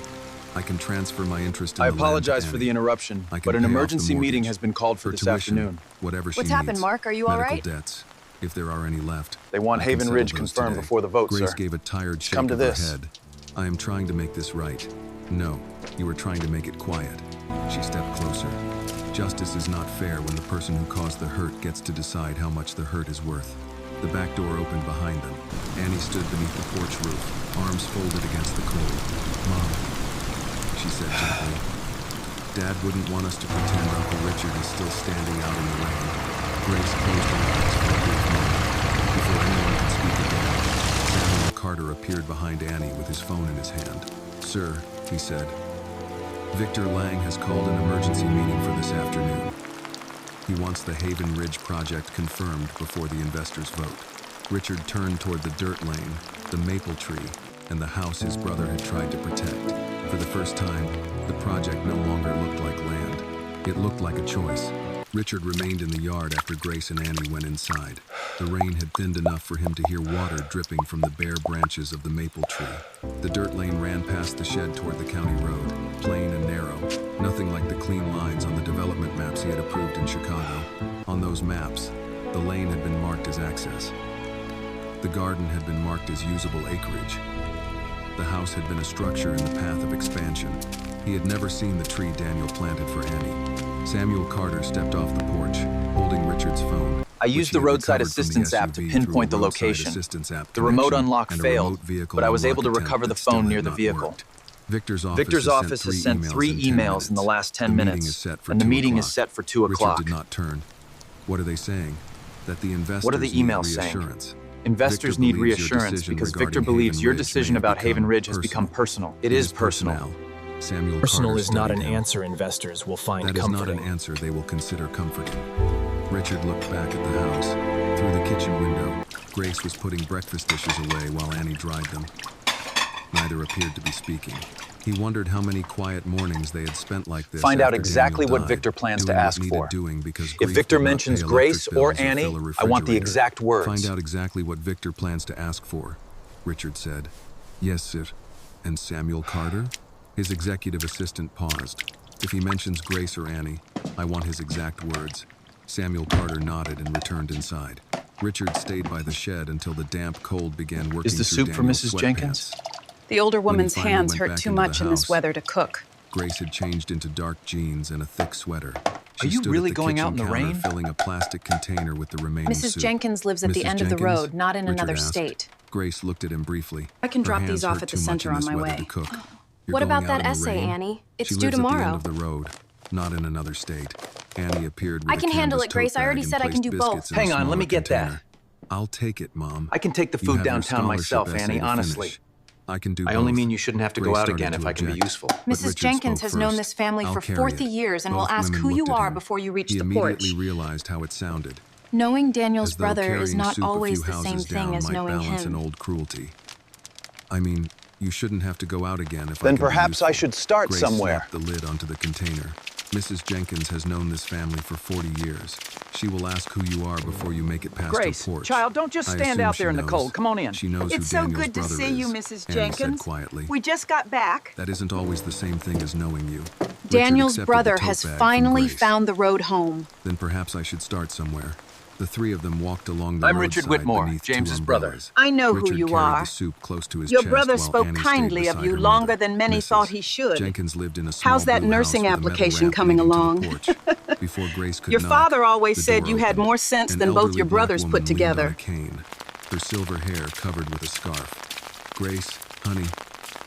I can transfer my interest in I the land to apologize for Annie. the interruption, I can but an pay off the emergency meeting mortgage. has been called for this tuition, afternoon. Whatever she What's happened, needs. Mark? Are you all Medical right? debts, if there are any left. They want I can Haven settle Ridge those confirmed today. before the vote, Grace sir. gave a tired shake Come to of her this. head. I am trying to make this right. No, you are trying to make it quiet. She stepped closer. Justice is not fair when the person who caused the hurt gets to decide how much the hurt is worth. The back door opened behind them. Annie stood beneath the porch roof, arms folded against the cold. Mom, she said gently. Dad wouldn't want us to pretend Uncle Richard is still standing out in the rain. Grace closed her eyes for a brief moment. Before anyone could speak again, Samuel Carter appeared behind Annie with his phone in his hand. Sir, he said, Victor Lang has called an emergency meeting for this afternoon. He wants the Haven Ridge project confirmed before the investors vote. Richard turned toward the dirt lane, the maple tree, and the house his brother had tried to protect. For the first time, the project no longer looked like land. It looked like a choice. Richard remained in the yard after Grace and Annie went inside. The rain had thinned enough for him to hear water dripping from the bare branches of the maple tree. The dirt lane ran past the shed toward the county road, plain and narrow, nothing like the clean lines on the development maps he had approved in Chicago. On those maps, the lane had been marked as access. The garden had been marked as usable acreage. The house had been a structure in the path of expansion. He had never seen the tree Daniel planted for Annie. Samuel Carter stepped off the porch, holding Richard's phone. I used the roadside assistance app to pinpoint the location. The remote unlock failed, but I was able to recover the phone near the vehicle. Victor's office has sent 3 emails in the last 10 minutes, and the meeting is set for 2 o'clock. Richard did not turn. What are they saying? That the investors What are the emails saying? Investors need reassurance because Victor believes your decision about Haven Ridge has become personal. It is personal. Personal is not an answer investors will find comforting. That is not an answer they will consider comforting. Richard looked back at the house. Through the kitchen window, Grace was putting breakfast dishes away while Annie dried them. Neither appeared to be speaking. He wondered how many quiet mornings they had spent like this. Find out exactly what Victor plans to ask for. If Victor mentions Grace or Annie, I want the exact words. Find out exactly what Victor plans to ask for, Richard said. Yes, sir. And Samuel Carter? His executive assistant paused. If he mentions Grace or Annie, I want his exact words. Samuel Carter nodded and returned inside. Richard stayed by the shed until the damp cold began working through Daniel's sweatpants. Is the soup for Mrs. Jenkins? The older woman's hands hurt too much in this weather to cook. Grace had changed into dark jeans and a thick sweater. She Are you really going out in the rain? Filling a plastic container with the remaining Mrs. soup. Jenkins lives at the end of the road, not in another state. Grace looked at him briefly. I can drop these off at the center on my way. What about that essay, Annie? It's due tomorrow. At the end of the road, not in another state. Annie appeared with I can handle it, Grace. I already said I can do both. Hang on, let me get that. I'll take it, Mom. I can take the food downtown myself, Annie, honestly. I can do I only mean you shouldn't have to go out again if I can be useful. Mrs. Jenkins has known this family for 40 years and will ask who you are before you reach the porch. He immediately realized how it sounded. Knowing Daniel's brother is not always the same thing as knowing him. An old cruelty. I mean, you shouldn't have to go out again if Then perhaps I should start somewhere. Grace slapped the lid onto the container. Mrs. Jenkins has known this family for 40 years. She will ask who you are before you make it past her porch. Grace, child, don't just stand out there in the cold. Come on in. She knows it's who so Daniel's good to brother see you, is, Mrs. Annie Jenkins. said quietly. We just got back. That isn't always the same thing as knowing you. Daniel's brother has finally found the road home. Then perhaps I should start somewhere. The 3 of them walked along the roadside. I'm Richard Whitmore, James's brother. I know who you are. The soup close to his Your chest brother while spoke Annie kindly stayed of beside you her longer mother. than many thought he should. Jenkins lived in a small How's that blue nursing house with a metal application ramp coming leading to the along? porch. Before Grace could Your knock, father always the said door you had opened. more sense An than both elderly your black brothers woman put leaned on together. a cane, her silver hair covered with a scarf. Grace, honey,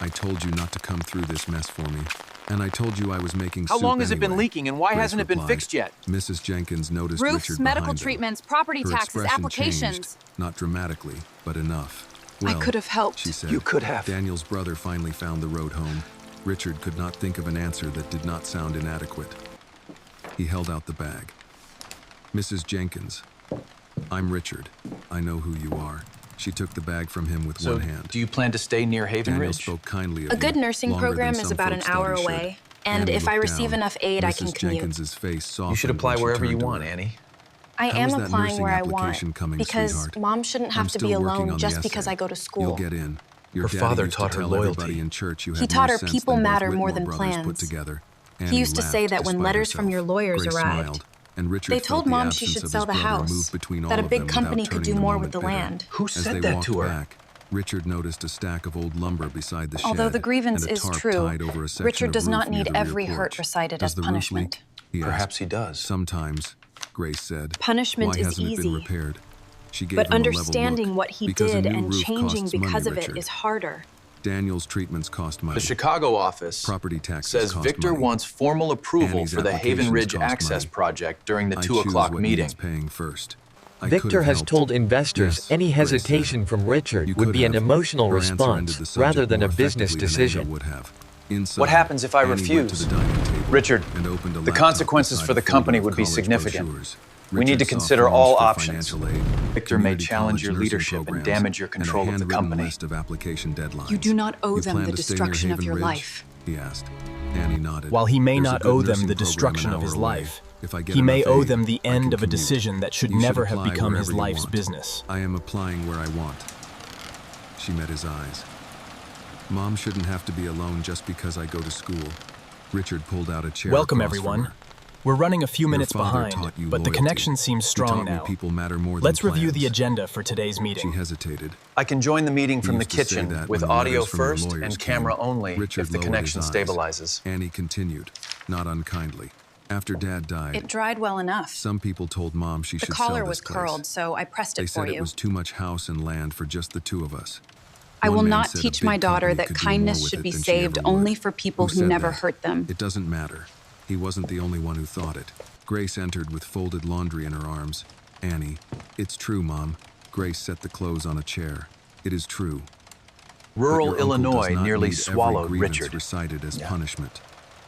I told you not to come through this mess for me. And I told you I was making How soup long has it been anyway. leaking, and why Grace hasn't it been replied. fixed yet? Mrs. Jenkins noticed Roofs, Richard medical behind them. treatments, property Her taxes, expression applications. changed, not dramatically, but enough. Well, I could have helped. She said. You could have. Daniel's brother finally found the road home. Richard could not think of an answer that did not sound inadequate. He held out the bag. Mrs. Jenkins, I'm Richard. I know who you are. She took the bag from him with one hand. Do you plan to stay near Haven Daniel Ridge? spoke kindly of A good you, nursing longer program than is some about an folks thought hour he should. away. And Annie if I looked receive down. enough aid, I can Mrs. commute. Jenkins's face softened You should when apply she wherever turned you to want, her. Annie. I How am is that applying nursing where I application want coming, because sweetheart? Mom shouldn't have I'm to still be working alone on the just because essay. I go to school. You'll get in. Your Her daddy father used to taught her tell loyalty. everybody in church you He had taught more her sense people than both matter more Whitmore than brothers plans. put together. He Annie used to say laughed that when despite letters from herself. your lawyers Grace arrived, smiled, and Richard they felt told the Mom she absence should of sell his the brother house, move between that all a of big them company without could do turning the more moment with the bitter. land. Who As said they that walked to her? back, Richard noticed a stack of old lumber beside the shed. Although the grievance and a is tarp true, tied over a section Richard of does roof not near need the rear every hurt porch. recited Does as the roof punishment. leak? He asked. Perhaps he does. Sometimes, Grace said. Punishment Why is hasn't it easy. been repaired? She gave But him a level understanding look, what he because a did new and roof changing costs because money, of it Richard. is harder. Daniel's treatments cost money. The Chicago office Property taxes says cost Victor money. wants formal approval Annie's for the Haven applications Ridge cost access money. project during the I 2 choose o'clock what meeting. needs paying first. Victor has told investors any hesitation from Richard would be an emotional response rather than a business decision. What happens if I refuse? Richard, the consequences for the company would be significant. We need to consider all options. Victor may challenge your leadership and damage your control of the company. You do not owe them the destruction of your life. He asked. Annie nodded. While he may not owe them the destruction of his life, he may owe them the end of a decision that should never have become his life's business. I am applying where I want. She met his eyes. Mom shouldn't have to be alone just because I go to school. Richard pulled out a chair. Welcome, everyone. We're running a few minutes behind, but the connection seems strong now. Let's review the agenda for today's meeting. She hesitated. I can join the meeting from the kitchen with audio first and camera only if the connection stabilizes. Annie continued, not unkindly. After Dad died, It dried well enough. some people told Mom she The should sell collar this was place. curled, so I pressed They it for said it you. was too much house and land for just the two of us. I will One man not said a teach big my daughter company that could do kindness more with should it be than she saved ever would. only for people who said never that? hurt them. It doesn't matter. He wasn't the only one who thought it. Grace entered with folded laundry in her arms. Annie, it's true, Mom. Grace set the clothes on a chair. It is true. But Rural your uncle Illinois does not nearly need every swallowed grievance Richard. recited as punishment.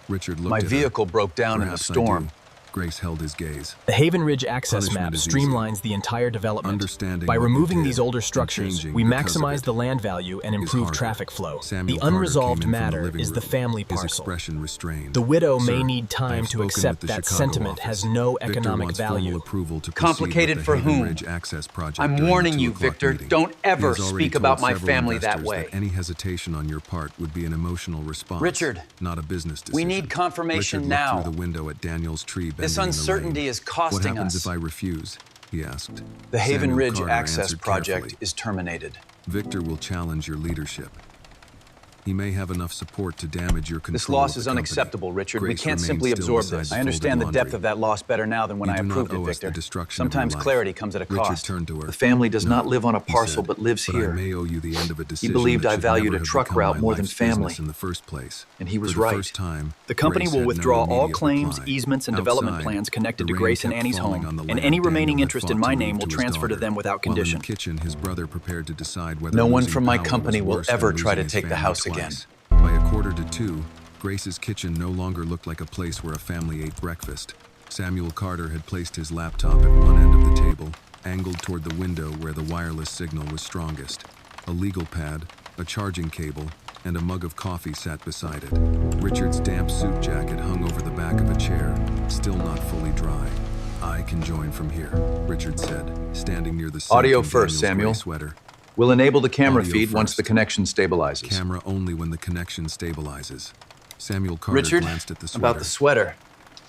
Richard looked My at her. vehicle broke down in a Perhaps I storm. do. Grace held his gaze. The Haven Ridge Access Punishment Map is easy. streamlines the entire development. Understanding By what you removing did these older and structures, changing we because of maximize it the land value and is improve harder. traffic flow. Samuel The Carter unresolved came in from the matter living is the room, family his parcel. expression restrained. The widow Sir, may need I time have to spoken accept with the that Chicago sentiment office. has no Victor economic wants formal value. approval to proceed Complicated with for the Haven whom? Ridge Access Project I'm during the warning you, 2:00 Victor, meeting. don't ever He has already speak about told my several family that investors way. any hesitation on your part would be an emotional response. Richard, not a business decision. we need confirmation Richard now. looked through the window at Daniel's tree bending This in the uncertainty rain. is costing What happens us. if I refuse? He asked. The Haven Samuel Ridge Carter Access answered Project carefully. is terminated. Victor will challenge your leadership. He may have enough support to damage your control. This loss of the is company. unacceptable, Richard. We Grace can't remained simply still absorb beside this. the I understand the folded depth laundry. of that loss better now than when You I do not approved it, owe us the Victor. destruction of your Sometimes life. clarity comes at a Richard cost. turned to her. The family does No, not live on a he parcel said, but lives but here. I may owe you the end of a decision believed that I should valued never a have truck become route my more than life's business family. in the first place. And he was For the right. first time, The company Grace will had withdraw no all immediate claims, reply. easements, and development Outside, plans connected the to rain Grace and kept Annie's falling home, on the and land any Daniel remaining had interest in fought my to name leave will to his transfer to daughter. them without While condition. in the kitchen, his brother prepared to decide whether No one losing from my power company was will worse than ever try to losing his take the family house twice. again. By 1:45, Grace's kitchen no longer looked like a place where a family ate breakfast. Samuel Carter had placed his laptop at one end of the table, angled toward the window where the wireless signal was strongest. A legal pad, a charging cable, and a mug of coffee sat beside it. Richard's damp suit jacket hung over the back of a chair, still not fully dry. I can join from here, Richard said, standing near the sink Audio in first, Daniel's Samuel. gray sweater. We'll enable the camera Audio feed once first. the connection stabilizes. Camera only when the connection stabilizes. Samuel Carter Richard, glanced at the sweater. about the sweater.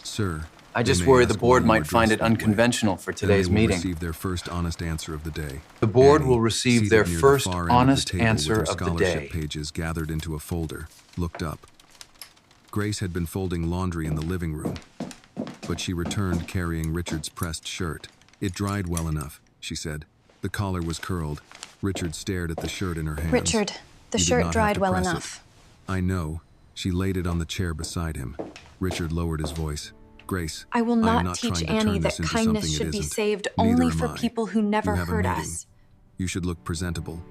Sir, I they just may worry the ask board why you might were find dressed it that way. unconventional for Then today's they will meeting. receive their first honest answer of the day. The board Annie, will receive seated their near the first far end of the honest table with answer her of the scholarship day. pages gathered into a folder, looked up. Grace had been folding laundry in the living room, but she returned carrying Richard's pressed shirt. It dried well enough, she said. The collar was curled. Richard stared at the shirt in her hands. Richard, the You did shirt not have dried to well press it. enough. I know. She laid it on the chair beside him. Richard lowered his voice. Grace, I will am not teach trying to Annie turn that this into kindness something it should be isn't. saved Neither only am for I. people who never You have a hurt meeting. us. You should look presentable.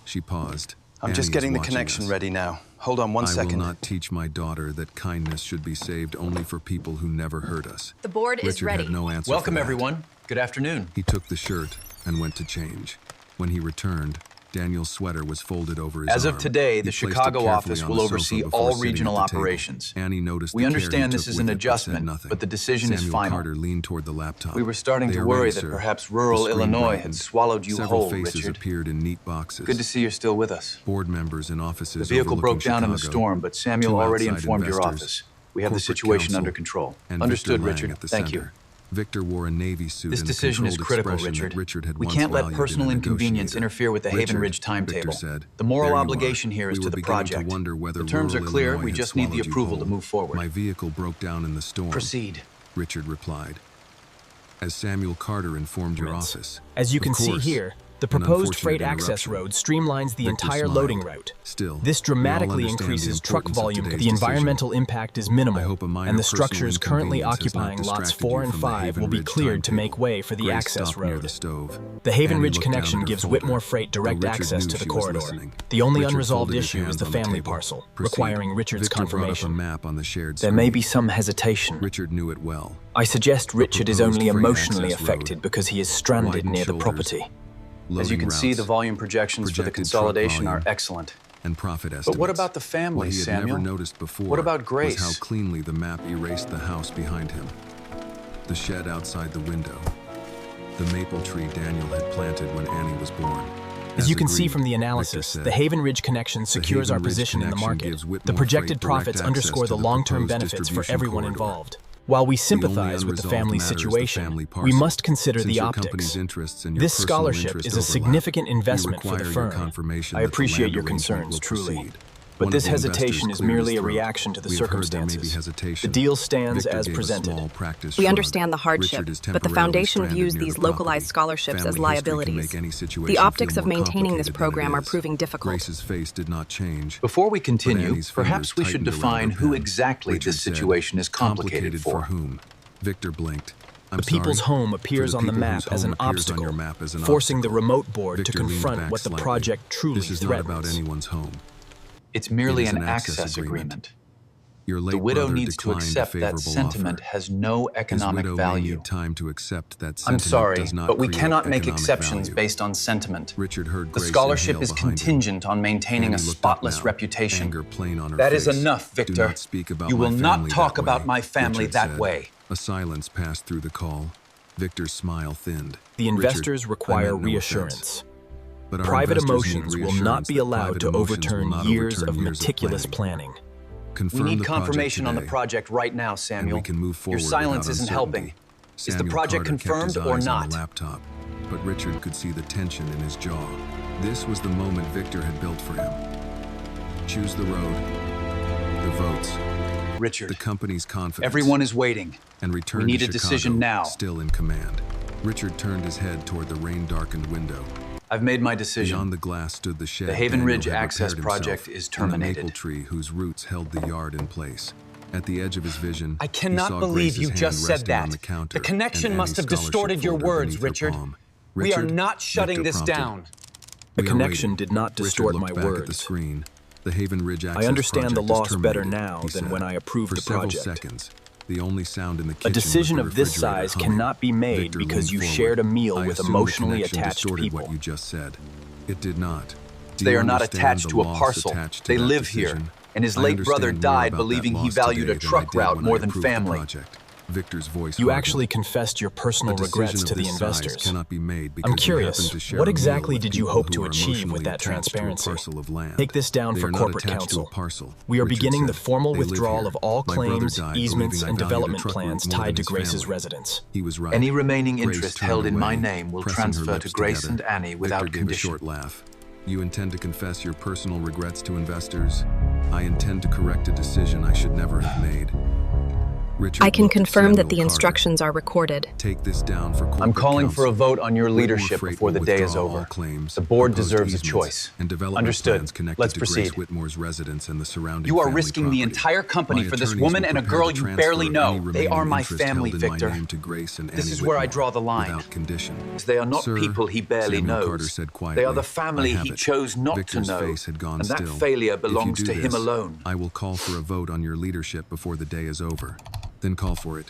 She paused. I'm Annie just is getting the watching connection us. ready now. Hold on one I second. will not teach my daughter that kindness should be saved only for people who never hurt us. The board is Richard ready. had no answer Welcome, for that. everyone. Good afternoon. He took the shirt and went to change. When he returned, Daniel's sweater was folded over his As arm. of today, He the placed it Chicago carefully office on will the sofa oversee before all sitting at regional the table. operations. Annie noticed We the care he understand this took is with an it, but said adjustment, nothing. but the decision is Samuel final. Carter leaned toward the laptop. We were starting They to are worry ready, that sir. perhaps rural The screen Illinois brightened. had swallowed you Several whole, faces Richard. appeared in neat boxes. Good to see you're still with us. Board members in The offices vehicle broke overlooking down in the Chicago. storm, but Samuel Two already outside informed your investors, office. We have the corporate situation counsel, under control. and Understood, Victor Lang Richard. at the Thank you. center. Victor wore a navy suit This and a decision is controlled critical, expression Richard. that Richard had We once can't let valued personal in a inconvenience negotiator. interfere with the Haven Richard, Ridge timetable. Victor said, The moral "There you are. obligation here is We to were the beginning to project. wonder whether The terms are rural clear. Illinois We had just need the swallowed you approval to whole. move forward. My vehicle broke down in the storm. Proceed. Richard replied. As Samuel Carter informed your office. As you can Of see course, here, The proposed freight access road streamlines the entire loading route. This dramatically increases truck volume. The environmental impact is minimal, and the structures currently occupying lots 4 and 5 will be cleared to make way for the access road. The Haven Ridge connection gives Whitmore Freight direct access to the corridor. The only unresolved issue is the family parcel, requiring Richard's confirmation. There may be some hesitation. Richard knew it well. I suggest Richard is only emotionally affected because he is stranded near the property. As you can see, the volume projections for the consolidation are excellent. And profit estimates. But what about the family, Samuel? What he had never noticed before what about Grace? Was how cleanly the map erased the house behind him. The shed outside the window. The maple tree Daniel had planted when Annie was born. As you can see from the analysis, the Haven Ridge connection secures our position in the market. The projected profits underscore the long-term benefits for everyone involved. While we sympathize with the family's situation, we must consider the optics. This scholarship is a significant investment for the firm. I appreciate your concerns, truly. But this hesitation is merely a reaction to the circumstances. The deal stands as presented. We understand the hardship, but the Foundation views these localized scholarships as liabilities. The optics of maintaining this program are proving difficult. Grace's face did not change. Before we continue, perhaps we should define who exactly this situation is complicated for. Whom? Victor blinked. The people's home appears on the map as an obstacle, forcing the remote board to confront what the project truly threatens. This is not about anyone's home. It's merely an access agreement. The widow needs to accept that sentiment has no economic value. I'm sorry, but we cannot make exceptions based on sentiment. The scholarship is contingent on maintaining a spotless reputation. That is enough, Victor. You will not talk about my family that way. A silence passed through the call. Victor's smile thinned. The investors require reassurance. Private emotions will not be allowed to overturn years of meticulous planning. We need confirmation on the project right now, Samuel. Your silence isn't helping. Is the project confirmed or not? But Richard could see the tension in his jaw. This was the moment Victor had built for him. Choose the road. The votes. Richard, the company's confidence. Everyone is waiting. And returned we need to a decision now. Still in command. Richard turned his head toward the rain-darkened window. I've made my decision. Beyond the glass stood the shed. The Haven Ridge Access Project is terminated. The maple tree whose roots held the yard in place. At the edge of his vision, I cannot believe you just said that. The connection must have distorted your words, Richard. We are not shutting this down. The connection did not distort my words. The Haven Ridge Access I understand the loss better now than when I approved the project. Seconds, the only sound in the kitchen a decision of this size cannot be made because you shared a meal with emotionally attached people. What you just said. It did not. They are not attached to a parcel. They live here, and his late brother died believing he valued a truck route more than family. Victor's voice. You actually confessed your personal regrets to the investors. I'm curious, what exactly did you hope to achieve with that transparency? Take this down for corporate counsel. We are beginning the formal withdrawal of all claims, easements, and development plans tied to Grace's residence. Any remaining interest held in my name will transfer to Grace and Annie without condition. You intend to confess your personal regrets to investors? I intend to correct a decision I should never have made. I can confirm that the instructions are recorded. Take this down for I'm calling for a vote on your leadership before the day is over. The board deserves a choice. Understood. Let's proceed. You are risking the entire company for this woman and a girl you barely know. They are my family, Victor. This is where I draw the line. They are not people he barely knows. They are the family he chose not to know. And that failure belongs to him alone. I will call for a vote on your leadership before the day is over. Then call for it.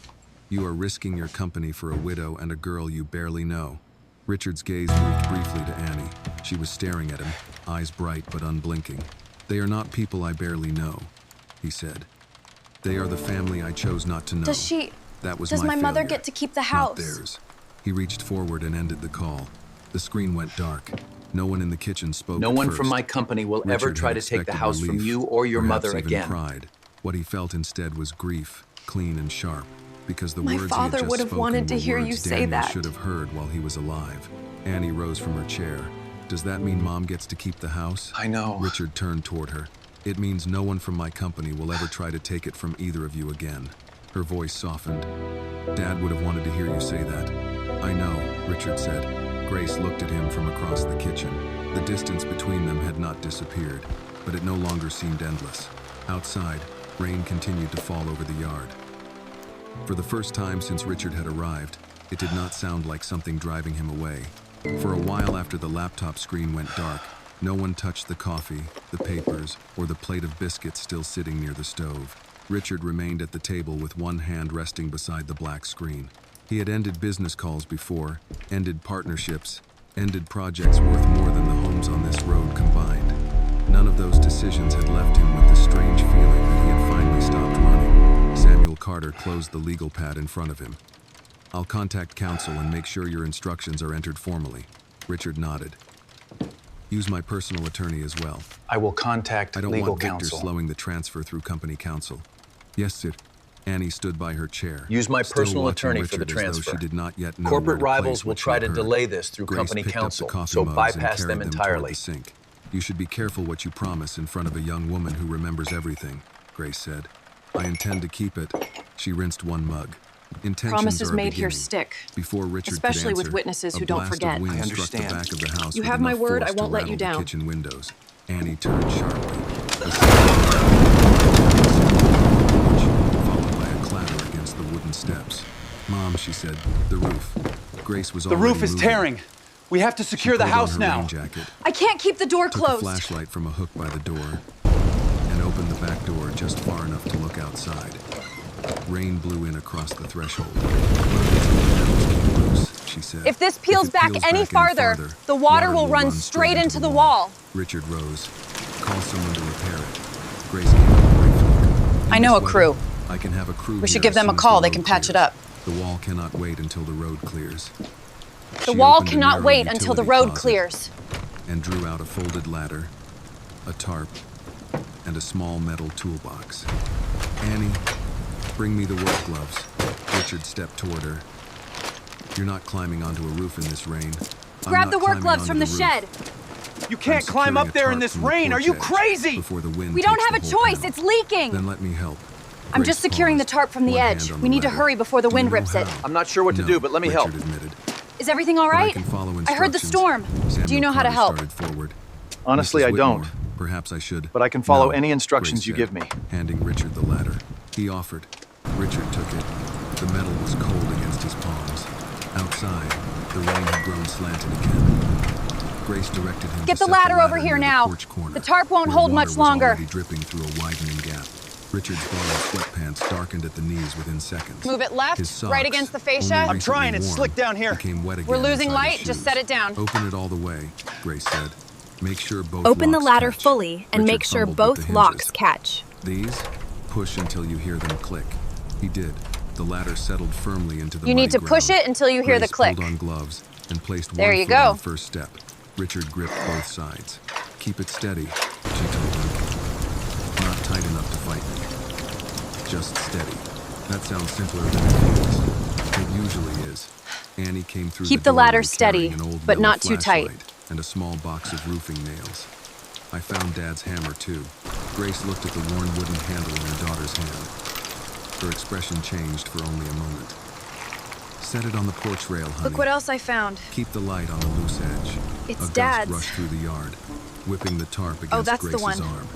You are risking your company for a widow and a girl you barely know. Richard's gaze moved briefly to Annie. She was staring at him, eyes bright but unblinking. They are not people I barely know, he said. They are the family I chose not to know. Does my mother get to keep the house? Not theirs. He reached forward and ended the call. The screen went dark. No one in the kitchen spoke. No one from my company will ever try to take the house from you or your mother again. Pride. What he felt instead was grief. Clean and sharp, because the my words father he had just would have wanted to hear you say Daniel that. should have heard while he was alive. Annie rose from her chair. Does that mean Mom gets to keep the house? I know. Richard turned toward her. It means no one from my company will ever try to take it from either of you again. Her voice softened. Dad would have wanted to hear you say that. I know, Richard said. Grace looked at him from across the kitchen. The distance between them had not disappeared, but it no longer seemed endless. Outside, rain continued to fall over the yard. For the first time since Richard had arrived, it did not sound like something driving him away. For a while after the laptop screen went dark, no one touched the coffee, the papers, or the plate of biscuits still sitting near the stove. Richard remained at the table with one hand resting beside the black screen. He had ended business calls before, ended partnerships, ended projects worth more than the homes on this road combined. None of those decisions had left him with the strange feeling that he had finally stopped running. Samuel Carter closed the legal pad in front of him. "I'll contact counsel and make sure your instructions are entered formally." Richard nodded. "Use my personal attorney as well." I will contact I don't legal want Victor counsel. slowing the transfer through company counsel. "Yes, sir." Annie stood by her chair. Use my still personal watching attorney for the Richard as though transfer. she did not yet know Corporate where to rivals place will what she try had to heard. delay this through Grace company picked up the counsel, coffee so mugs and bypass carried them toward entirely. the sink. "You should be careful what you promise in front of a young woman who remembers everything," Grace said. "I intend to keep it." She rinsed one mug. Intentions Promises are a made here beginning. stick. Before Richard Especially could with answer, witnesses who a don't blast forget. of wind I struck the understand. back of the house You with have my enough word, force I won't to let you rattle the down. kitchen windows. Annie turned sharply. Followed by a clatter against the wooden steps. "Mom," she said, "the roof." Grace was The already roof is moving. tearing. We have to She secure the pulled on house her now. rain jacket, I can't keep the door took a closed. flashlight from a hook by the door, and opened the back door just far enough to look outside. Rain blew in across the threshold. "One of these panels came loose," she said. If this peels it back any farther, the water will run straight into the wall. Richard rose. "Call someone to repair it." Grace gave him a brief look. I know a crew. "I can have a crew We should here give as them a soon as call. the They road can patch it clears. up. The wall cannot wait until the road clears." The She wall opened a cannot narrow wait until the utility road closet clears. and drew out a folded ladder, a tarp, and a small metal toolbox. "Annie, bring me the work gloves." Richard stepped toward her. "You're not climbing onto a roof in this rain." "I'm Grab not the work climbing gloves onto from the roof. shed. You can't I'm climb securing up there in tarp this from the rain. Are porch you edge crazy? before the wind We don't takes have the a whole choice. panel. It's leaking. Then let me help." I'm Grace just securing the paused, tarp from the one edge. hand on We the need to ladder. hurry before the "Do wind you know rips it. how?" I'm not sure what to "No," do, but let me help. Richard admitted. Is everything all "But I right? can follow I heard the storm. instructions." Do you Samuel know how to Carter help? started forward. Honestly, "Mrs. I don't. Whitmore, perhaps I should." But I can follow "No," any instructions Grace you said, give me. handing Richard the ladder. He offered. Richard took it. The metal was cold against his palms. Outside, the rain had grown slanted again. Grace directed him Get to the set ladder over near here the now. porch corner, The tarp won't where hold water much was longer. already dripping through a widening gap. Richard's borrowed sweatpants darkened at the knees within seconds. Move it left, His socks, right against the fascia. only I'm recently trying, it's worn, slick down here. became wet again We're losing inside light, his just shoes. set it down. "Open it all the way," Grace said. "Make sure both Open the locks ladder catch." fully and Richard make sure fumbled with both the locks hinges. catch. "These? Push until you hear them click." He did. The ladder settled firmly into the You need muddy to push ground. it until you hear the Grace click. pulled on gloves and placed There one you foot on go. the first step. Richard gripped both sides. "Keep it steady," she told him. "Not tight enough to fight me. Just steady." That sounds simpler than it feels. It usually is. Annie came through Keep the the ladder doorway steady, carrying an old but yellow not too tight. flashlight and a small box of roofing nails. I found Dad's hammer, too. Grace looked at the worn wooden handle in her daughter's hand. Her expression changed for only a moment. "Set it on the porch rail, honey. Look what else I found. Keep the light on the loose edge." It's a Dad's. gust rushed through the yard, whipping the tarp against that's the Grace's one. arm.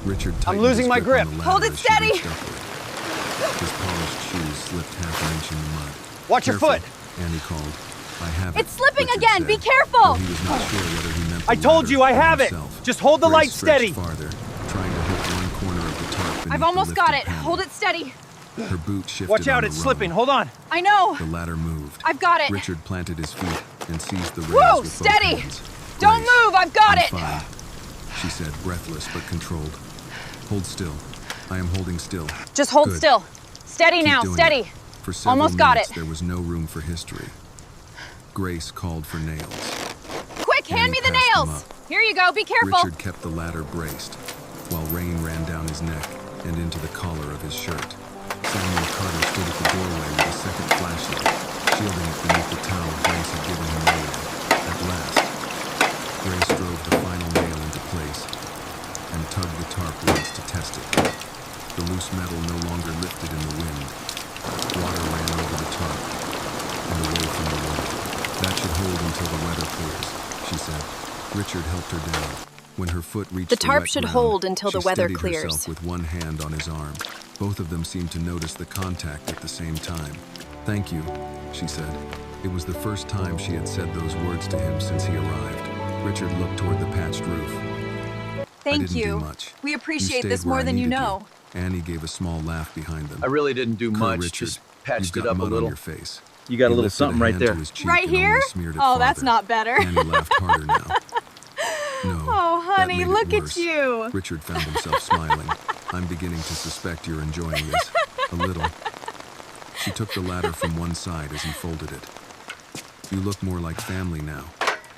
Richard tightened losing his my grip on grip. the Hold ladder it as she steady. reached upward. His polished shoes slipped half an inch in the mud. Watch your "Careful," foot. Annie called. "I have it." It's slipping Richard again. said, Be careful. though he was not sure whether he meant the I told ladder you I or have it. himself. Just hold the Grace light stretched steady. farther, trying to hook one corner of the tarp beneath I've the almost got lifted it. panel. Hold it steady. Her boot shifted Watch on out, the it's rung. slipping. Hold on. I know. The ladder moved. I've got it. Richard planted his feet and seized the rails Whoa, with steady. both hands. Don't "Grace, move. I've got I'm it. fine," she said, breathless but controlled. "Hold still. I am holding still." Just hold Good. still. Steady Keep now. doing Steady. it. For several Almost got minutes, it. there was no room for history. Grace called for nails. Quick, hand Annie me the passed them nails. up. Here you go. Be careful. Richard kept the ladder braced, while rain ran down his neck and into the collar of his shirt. Samuel Carter stood at the doorway with a second flashlight, shielding it beneath the towel Grace had given him earlier. At last, Grace drove the final nail into place and tugged the tarp once to test it. The loose metal no longer lifted in the wind. Water ran over the tarp and away from the wall. That should hold until the weather clears, she said. Richard helped her down. When her foot reached The tarp wet should ground, hold until the she weather steadied clears. herself with one hand on his arm. Both of them seemed to notice the contact at the same time. Thank you, she said. It was the first time she had said those words to him since he arrived. Richard looked toward the patched roof. Thank I didn't you. do much. We appreciate You this stayed more where I than you needed know. Annie gave a small laugh behind them. I really didn't do much, Richard, just patched you've it got up a mud on little. your face. You got a He little lifted something right hand to there. his cheek Right and only here? smeared it Oh, that's farther. not better. Annie laughed harder now. No. Oh, that honey, made it look at worse. you. Richard found himself smiling. I'm beginning to suspect you're enjoying this. A little. She took the ladder from one side as he folded it. You look more like family now.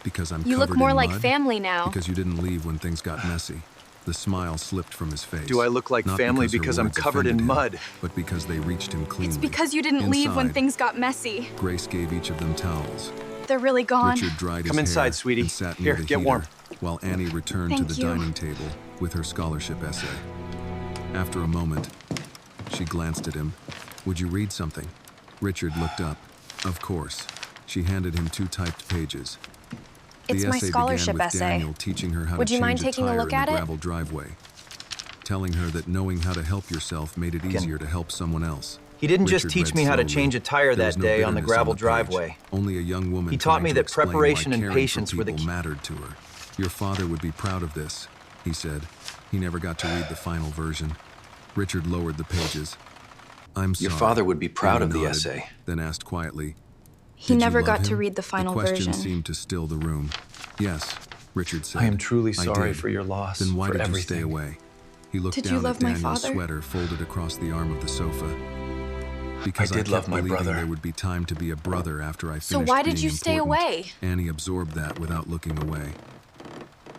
Because I'm You covered look more in like mud? family now. Because you didn't leave when things got messy. The smile slipped from his face. Do I look like Not family her because I'm words covered in offended him, mud? but because they reached him cleanly. It's because you didn't leave when Inside, things got messy. Grace gave each of them towels. They're really gone. Richard dried his Come inside, hair sweetie. and sat near Here, the get heater, warm. while Annie returned to Thank the you. dining table with her scholarship essay. After a moment, she glanced at him. Would you read something? Richard looked up. Of course. She handed him 2 typed pages. It's The my essay scholarship began with essay. Daniel teaching her how Would to you change mind a taking a tire look in at the it? gravel driveway, telling her that knowing how to help yourself made it easier to help someone else. He didn't just Richard teach read me how to slowly. change a tire There was that no day on the bitterness gravel page. driveway. Only a young woman He taught trying me to that explain why preparation and caring for patience were the people key. mattered to her. Your father would be proud of this, he said. He never got to read the final version. Richard lowered the pages. I'm sorry. Your father would be proud Annie of the nodded, essay. Then asked quietly, He "Did you never love got to him?" read the final The question version. seemed to still the room. Yes, Richard said. I am truly "I sorry did." for your loss, Then why for did everything. you stay away? He looked Did you down love at my Daniel's father? sweater folded across the arm of the sofa. Because I did kept love my believing brother. there would be time to be a brother after I finished So why did being you stay important. away? Annie absorbed that without looking away.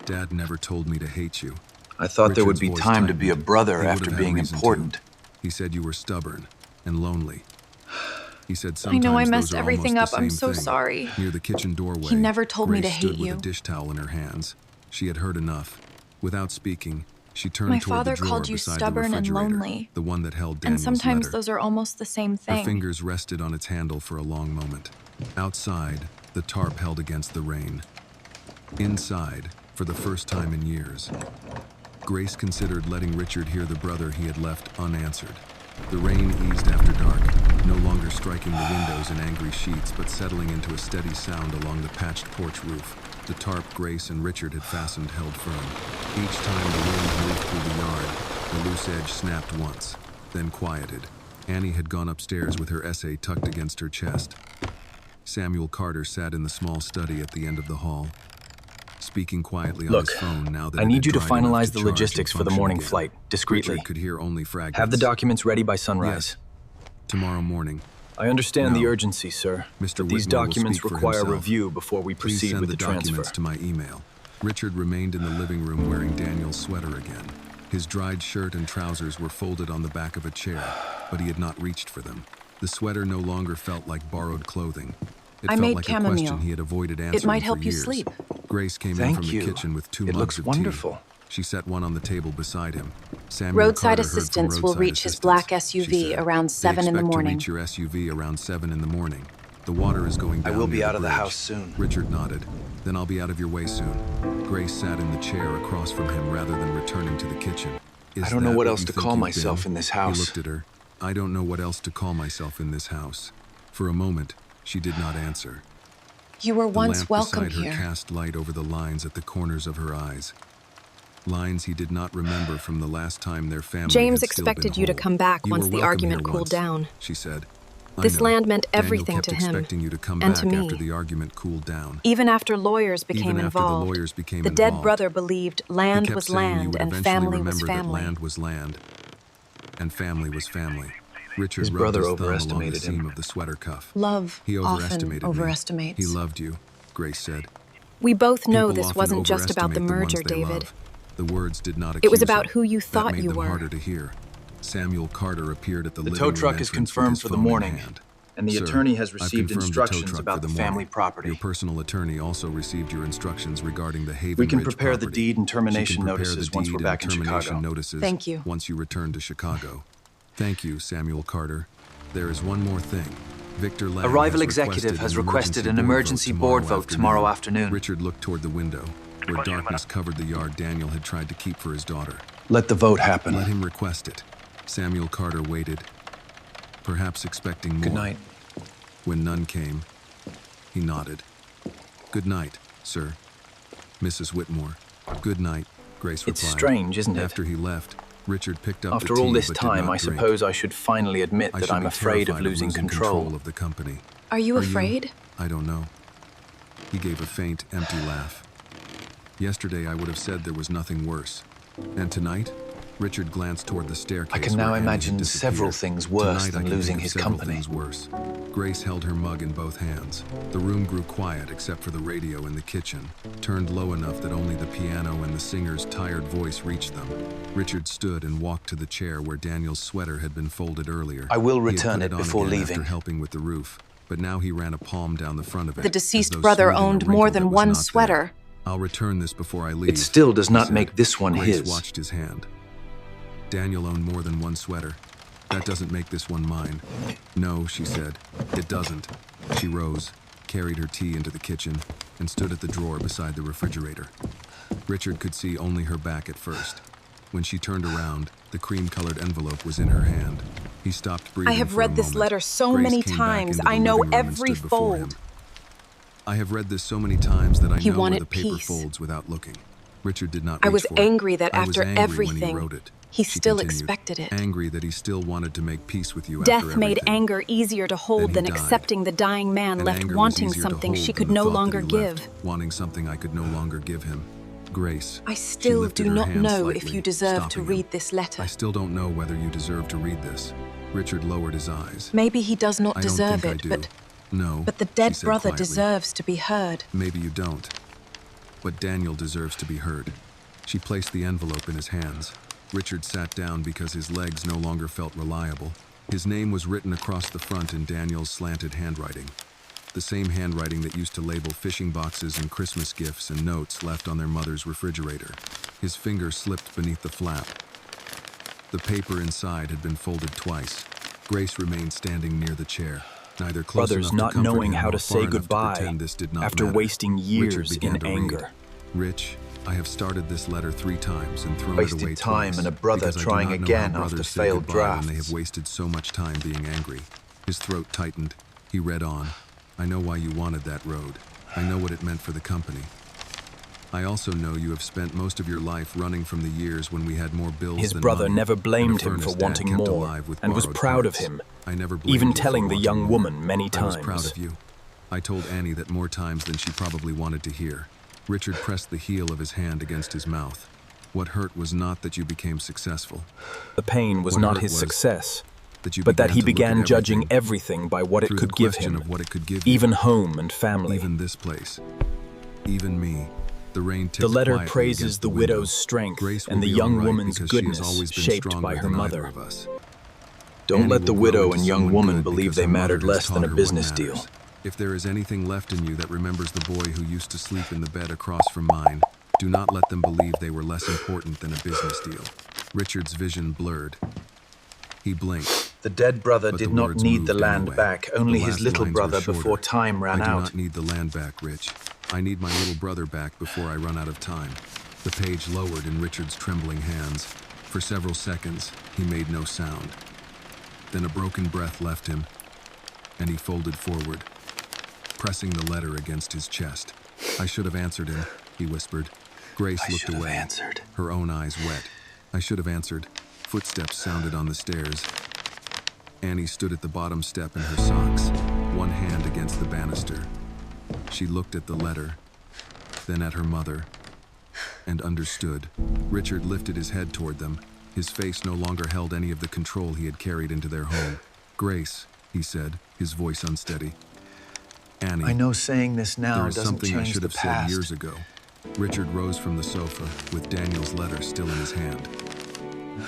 Dad never told me to hate you. I thought there would be Richard's voice time to be a tightened. brother He would after have had being reason to. important. He said you were stubborn and lonely. He said I sometimes know I those messed are everything almost up. the I'm same so thing. sorry. Near the kitchen doorway, He never told me to Grace stood hate with you. a dish towel in her hands. She had heard enough. Without speaking, she turned My toward father the drawer called you beside stubborn the and refrigerator, lonely. the one that held And Daniel's sometimes letter. those are almost the same Her thing. fingers rested on its handle for a long moment. Outside, the tarp held against the rain. Inside, for the first time in years, Grace considered letting Richard hear the brother he had left unanswered. The rain eased after dark, no longer striking the windows in angry sheets, but settling into a steady sound along the patched porch roof. The tarp Grace and Richard had fastened held firm. Each time the wind moved through the yard, the loose edge snapped once, then quieted. Annie had gone upstairs with her essay tucked against her chest. Samuel Carter sat in the small study at the end of the hall, speaking quietly on Look, his phone now that I it need had you to dried enough finalize to the charge logistics and for the function morning again. flight, discreetly. Richard could hear only fragments. Have the documents ready by sunrise. Yes. Tomorrow morning. I understand the No. urgency, sir. Mr. But these Whitmore will documents speak for require himself. review before we Please proceed send with the the transfer. documents to my email. Richard remained in the living room wearing Daniel's sweater again. His dried shirt and trousers were folded on the back of a chair, but he had not reached for them. The sweater no longer felt like borrowed clothing. It I felt made like chamomile. a question he had avoided answering It might for help you years. sleep. Grace came in Thank from the you. kitchen with 2 It mugs looks of wonderful. tea. She set one on the table beside him. Samuel Roadside Carter heard from assistance will roadside reach his assistance, black she SUV said. around They 7 in the expect to morning. reach your SUV around 7 in the morning. The water is going I down will be near out of the bridge. house soon. Richard nodded. Then I'll be out of your way soon. Grace sat in the chair across from him rather than returning to the kitchen. I don't know that what else you to think call you've myself been? in this house. He looked at her. I don't know what else to call myself in this house. For a moment, she did not answer. You were The once lamp welcome beside her here. cast light over the lines at the corners of her eyes. Lines he did not remember from the last time their family James had still been expected you to whole. come back You once were the welcome argument here cooled once, down. she said. I This know. land meant Daniel everything kept to him expecting you to come and back to me. after the argument cooled down. Even after lawyers became Even after the involved, lawyers became the dead involved. brother believed He land kept was saying you land would and eventually family was remember that family. land was land, and family was family. Richard His rubbed brother his thumb along the overestimated seam him. of the sweater cuff. Love He often overestimated me. overestimates. He loved you, Grace said. We both know People this often wasn't just about the overestimate merger, ones they David. love. The words did not accuse It was about her. who you That thought made you them were. harder to hear. Samuel Carter appeared at the living tow room truck is entrance with confirmed his for the phone in morning, hand. and the Sir, attorney has I've received confirmed the tow instructions truck about for the morning. family property. Your personal attorney also received your instructions regarding the Haven We can Ridge prepare the property. deed and She termination can prepare notices the once we're deed back in and termination Chicago. notices Thank you. once you return to Chicago. Thank you, Samuel Carter. There is one more thing. Victor Lang A rival has executive has requested an emergency board vote tomorrow afternoon. Richard looked toward the window, where darkness covered the yard Daniel had tried to keep for his daughter. Let the vote happen. Let him request it. Samuel Carter waited, perhaps expecting more. Good night. When none came, he nodded. Good night, sir. Mrs. Whitmore. Good night, Grace replied. It's strange, isn't it? After he left, Richard picked up After the tea, all this but did time, not I drink. suppose I should finally admit I that should I'm be afraid of terrified losing control. of the company. Are you afraid? I don't know. He gave a faint, empty laugh. Yesterday, I would have said there was nothing worse. And tonight, Richard glanced toward the staircase. I can now where Annie had imagine several disappeared. things worse Tonight, I than can losing think of his several company. things worse. Grace held her mug in both hands. The room grew quiet except for the radio in the kitchen, turned low enough that only the piano and the singer's tired voice reached them. Richard stood and walked to the chair where Daniel's sweater had been folded earlier. I will He had return put it on before again leaving. After helping with the roof, but now he ran a palm down the front of it. The as deceased though brother smoothing a owned wrinkle more that than was one not there. sweater. I'll return this before I leave. It still does he not said. make this one Grace his. watched his hand. Daniel owned more than one sweater. That doesn't make this one mine. No, she said. It doesn't. She rose, carried her tea into the kitchen, and stood at the drawer beside the refrigerator. Richard could see only her back at first. When she turned around, the cream-colored envelope was in her hand. He stopped breathing. I have for a read this moment. letter so Grace many came back times. into the I know living room and every stood before him. fold. I have read this so many times that I He know where wanted the paper peace. folds without looking. Richard did not I reach was for it. angry that I was after angry when everything, he wrote it. he She still continued, expected it. Angry that he still wanted to make peace with you after Death everything. made anger easier to hold Then than he died. accepting the dying man And left anger was wanting easier to something hold she than could the no thought that longer he give. left, wanting something I could no longer give him. Grace. I She still lifted do her not hand know if slightly, you deserve to stopping him. read this letter. I still don't know whether you deserve to read this. Richard lowered his eyes. Maybe he does not I don't deserve think I it, do. but No, the she dead said brother quietly. deserves to be heard. Maybe you don't. But Daniel deserves to be heard. She placed the envelope in his hands. Richard sat down because his legs no longer felt reliable. His name was written across the front in Daniel's slanted handwriting. The same handwriting that used to label fishing boxes and Christmas gifts and notes left on their mother's refrigerator. His finger slipped beneath the flap. The paper inside had been folded twice. Grace remained standing near the chair, neither close Brothers enough not to comfort knowing him how nor to far say enough to goodbye pretend this did not after matter. wasting Richard years began in to read. anger. Rich, I have started this letter 3 times and thrown it Wasted away time twice, and a brother because I do trying not know again how after brothers say failed goodbye when they drafts. have wasted so much time being angry. His throat tightened. He read on. I know why you wanted that road. I know what it meant for the company. I also know you have spent most of your life running from the years when we had more bills His than brother money, never and a blamed him furnace for Dad wanting kept more alive with and was borrowed proud of parts. him, I never blamed even you for telling the wanting young more. woman many I was proud times. of you. I told Annie that more times than she probably wanted to hear. Richard pressed the heel of his hand against his mouth. What hurt was not that you became successful. The pain was What not hurt his was success, that you but that he to look began at judging everything by what it through could the give question him, of what it could give you. even home and family. Even this place. Even me. The rain ticked The letter quietly praises against the window. widow's strength Grace will and the be young all right woman's because she has goodness always been shaped by stronger her than mother. either of us. Don't Annie let the will widow grow and into young someone woman good believe because they her mother mattered has less than taught a her what business matters. deal. If there is anything left in you that remembers the boy who used to sleep in the bed across from mine, do not let them believe they were less important than a business deal. Richard's vision blurred. He blinked. The dead brother But did the not words need the moved land anyway. back, only The his last little lines were brother before shorter. time ran I do out. not need the land back, Rich. I need my little brother back before I run out of time. The page lowered in Richard's trembling hands. For several seconds, he made no sound. Then a broken breath left him, and he folded forward, pressing the letter against his chest. I should have answered him, he whispered. Grace looked away, her own eyes wet. I should have answered. Footsteps sounded on the stairs. Annie stood at the bottom step in her socks, one hand against the banister. She looked at the letter, then at her mother, and understood. Richard lifted his head toward them. His face no longer held any of the control he had carried into their home. Grace, he said, his voice unsteady. Annie, I know saying this now there is doesn't something I change should the have said past. years ago. Richard rose from the sofa with Daniel's letter still in his hand.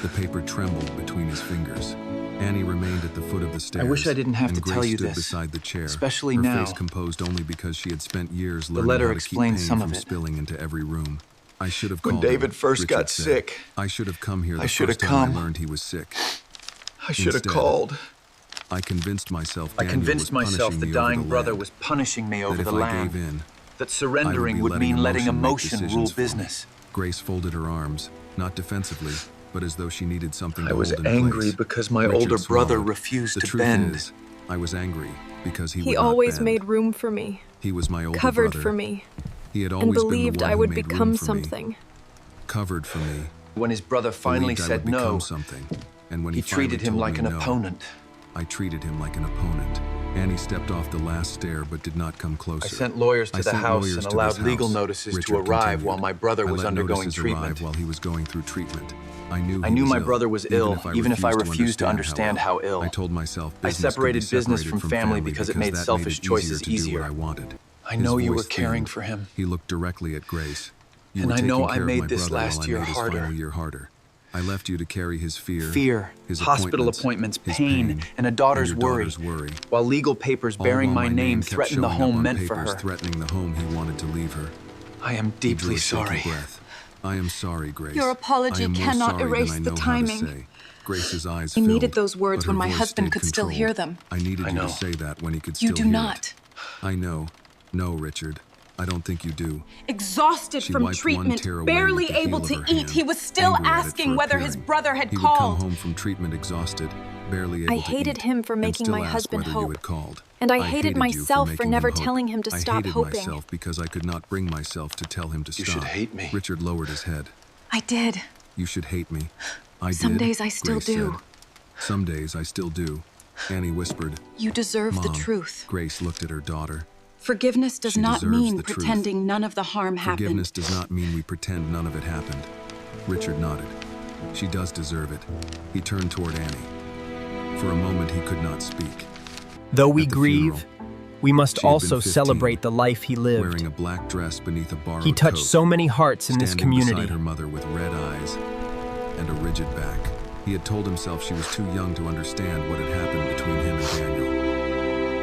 The paper trembled between his fingers. Annie remained at the foot of the stairs. I wish I didn't have and to Grace tell you stood this, beside the chair, especially her now. face composed only because she had spent years The learning letter how to keep explains pain some from of it. spilling into every room. I should have When called him, David first Richard got said. sick, I should have come here the I should first have time come. I learned he was sick. I should have Instead, called. I convinced myself the dying brother was punishing me over the land. That surrendering would mean letting emotion rule business. Grace folded her arms, not defensively, but as though she needed something to hold in place. I was angry because my older brother refused to bend. I was angry because he would He not always bend. made room for me. He was my older Covered brother. for me. He had And always believed been the one I would who made become room for me. something. Covered for me. When his brother finally Believed I would said no, become something. And when he finally treated him told like me an no, opponent. I treated him like an opponent. Annie stepped off the last stair but did not come closer. I sent lawyers to the house and allowed legal notices to arrive while my brother was undergoing treatment. While he was going through treatment. I knew my brother was ill, even if I refused to understand how ill. I told myself I separated business from family because it made selfish choices easier. I wanted. I know you were caring for him. He looked directly at Grace. And I know I made this last year harder. I left you to carry his fear, his hospital appointments, pain, and a daughter's worry, while legal papers bearing my name threatened the home meant for her. Threatening the home he wanted to leave her. I am deeply sorry. I am sorry, Grace. Your apology cannot erase the timing. Grace's eyes I filled, needed those words but when her my voice husband stayed could still controlled. hear them. I needed you to say that when he could still You do hear not. it. I know. No, Richard. I don't think you do. Exhausted She from wiped one treatment, tear away barely with the heel able of to her eat, hand, he was still angry at it asking for whether his appearing. brother had He called. would come home from treatment exhausted, barely able I to hated eat, him for and making still my asked husband whether you hope. had called. And I hated hated you myself for making never him hope. telling him to I stop hated hoping. myself because I could not bring myself to tell him to stop. You should hate me. Richard lowered his head. I did. You should hate me. I did. Some days I still Grace do. said. Some days I still do. Annie whispered. You deserve the Mom. truth. Grace looked at her daughter. Forgiveness does She not deserves mean the truth. pretending none of the harm Forgiveness happened. does not mean we pretend none of it happened. Richard nodded. She does deserve it. He turned toward Annie. For a moment he could not speak. Though we At the grieve, funeral, we must she had been also 15, celebrate the life he lived. Wearing a black dress beneath a borrowed He touched coat, so many hearts in this standing community. beside her mother with red eyes and a rigid back. He had told himself she was too young to understand what had happened between him and Daniel.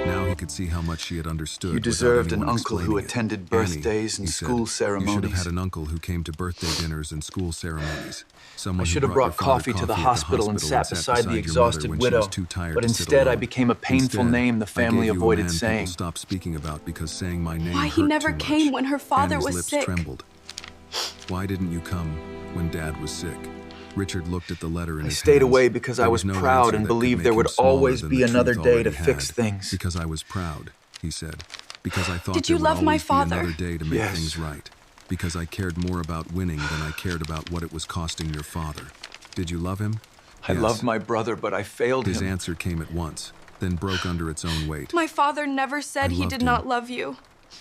Now he could see how much she had understood. You deserved an without anyone uncle who explaining it. attended Annie, birthdays and he said, school You should ceremonies. have had an uncle who came to birthday dinners and school ceremonies. Someone I who should have brought brought your father coffee to the at hospital and sat beside the your mother exhausted when she widow. was too tired But to sit instead, I alone. became a painful Instead, name the I family gave you a avoided man saying. people stopped speaking about because saying my name Why he hurt never too much. came when her father Annie's was lips sick. trembled. Why didn't you come when Dad was sick? Richard looked at the letter in I his stayed hands. away because I There was no proud answer and that could believed make there him would smaller always than be the another truth day to already fix had. things. Because I was proud, he said. Because I thought Did there you would love my always be father? another day to make Yes. things right. Because I cared more about winning than I cared about what it was costing your father. Did you love him? I Yes. loved my brother, but I failed His him. answer came at once, then broke under its own weight. My father never said I he loved did him. not love you.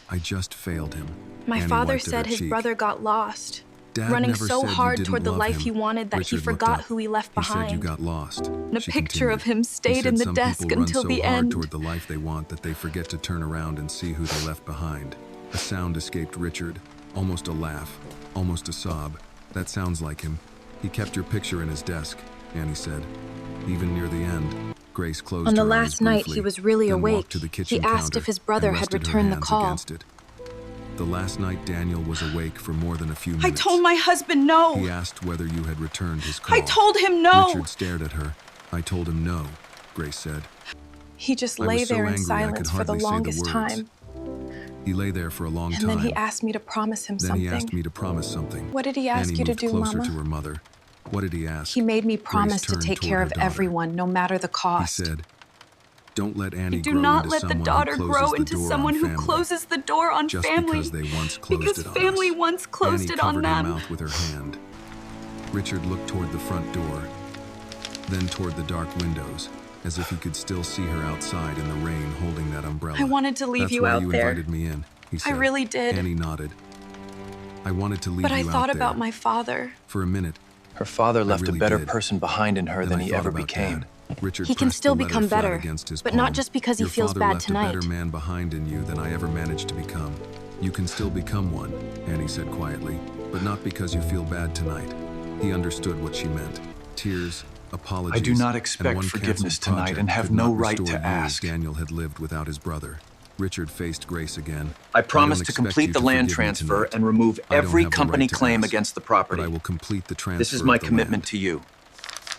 I just failed him. My Annie father wiped at said her his cheek. brother got lost, Dad running never so said you hard didn't toward the love life him. he wanted that Richard he looked forgot up. who he left He said you behind. got lost. And a She picture of continued. him stayed He said in the some desk people run until so the hard end. toward the life they want that they forget to turn around and see who they left behind. A sound escaped Richard, almost a laugh, almost a sob. That sounds like him. He kept your picture in his desk, Annie said. Even near the end, Grace closed On the her eyes last night briefly, he was really then walked awake. to the kitchen He asked counter if his brother and had rested her returned the hands call. against it. The last night Daniel was awake for more than a few I minutes. told my husband no. He asked whether you had returned his call. I told him no. Richard stared at her. I told him no, Grace said. He just I lay was so there in angry I could silence for the hardly say the longest words. time. He lay there for a long And time. then he asked me to promise him Then something. he asked me to promise something. What did he ask Annie you to moved do, closer Mama? to her mother. What did he ask? He made me promise to turned take toward care her of daughter. everyone, no matter the He cost. said, "Don't let Annie Do grow not into let the someone daughter who grow closes the into door someone on who family, closes the door on just family. because they once closed Because it on family us." once closed Annie it on covered her them. mouth with her hand. Richard looked toward the front door, then toward the dark windows, as if he could still see her outside in the rain holding that umbrella. I wanted to leave That's you why out you there. invited me in, he said. really did. Annie nodded. I wanted to leave But you I out thought there. about my father. For a minute, Her father left really a better did. person behind in her then than I he thought ever about became. Dad. Richard He can pressed still the letter become flat better, against his but not palm. just because he Your feels father bad left tonight. a better man behind in you than I ever managed to become. You can still become one, Annie said quietly, but not because you feel bad tonight. He understood what she meant. Tears, apologies, I do not and expect one forgiveness canceled tonight project and have could no not right restore to you as ask. Daniel had lived without his brother. Richard faced Grace again. I promise don't to expect complete you the to land forgive me transfer tonight. and remove I don't every have the company right to claim ask, against the property. But I will complete the transfer This is my of the commitment land. to you.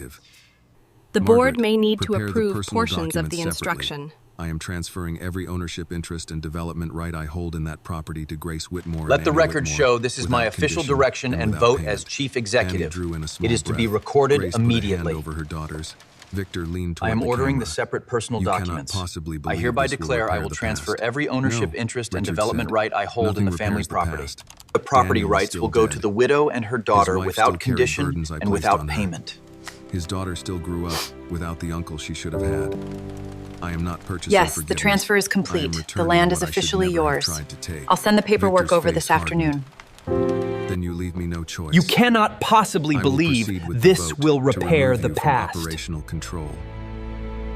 negative. The board Margaret, may need to prepare the approve personal portions of the documents separately. instruction. I am transferring every ownership interest and development right I hold in that property to Grace Whitmore. Let and the Annie record Whitmore, show this is my without official condition direction and without vote payment. as chief Annie executive. drew in a small It is to be breath. recorded Grace put a hand immediately. over her daughters. Victor leaned toward I am the ordering camera. the separate personal You cannot documents. possibly I believe hereby this will declare I repair will the transfer past. every ownership No, interest and Richard development said. right I hold in the Nothing family repairs the property. past. The property Daniel is rights still will go dead. to the widow and her daughter His wife still without carried condition burdens I and placed without on her. payment. His daughter still grew up without the uncle she should have had. I am not purchasing Yes, the forgiveness. transfer is I am complete. The returning land what is I should officially never have yours. tried to take. I'll send the paperwork Victor's over face this hardened. afternoon. Then you leave me no choice. You cannot possibly I will believe proceed with the this vote will to repair remove the you from past. operational control.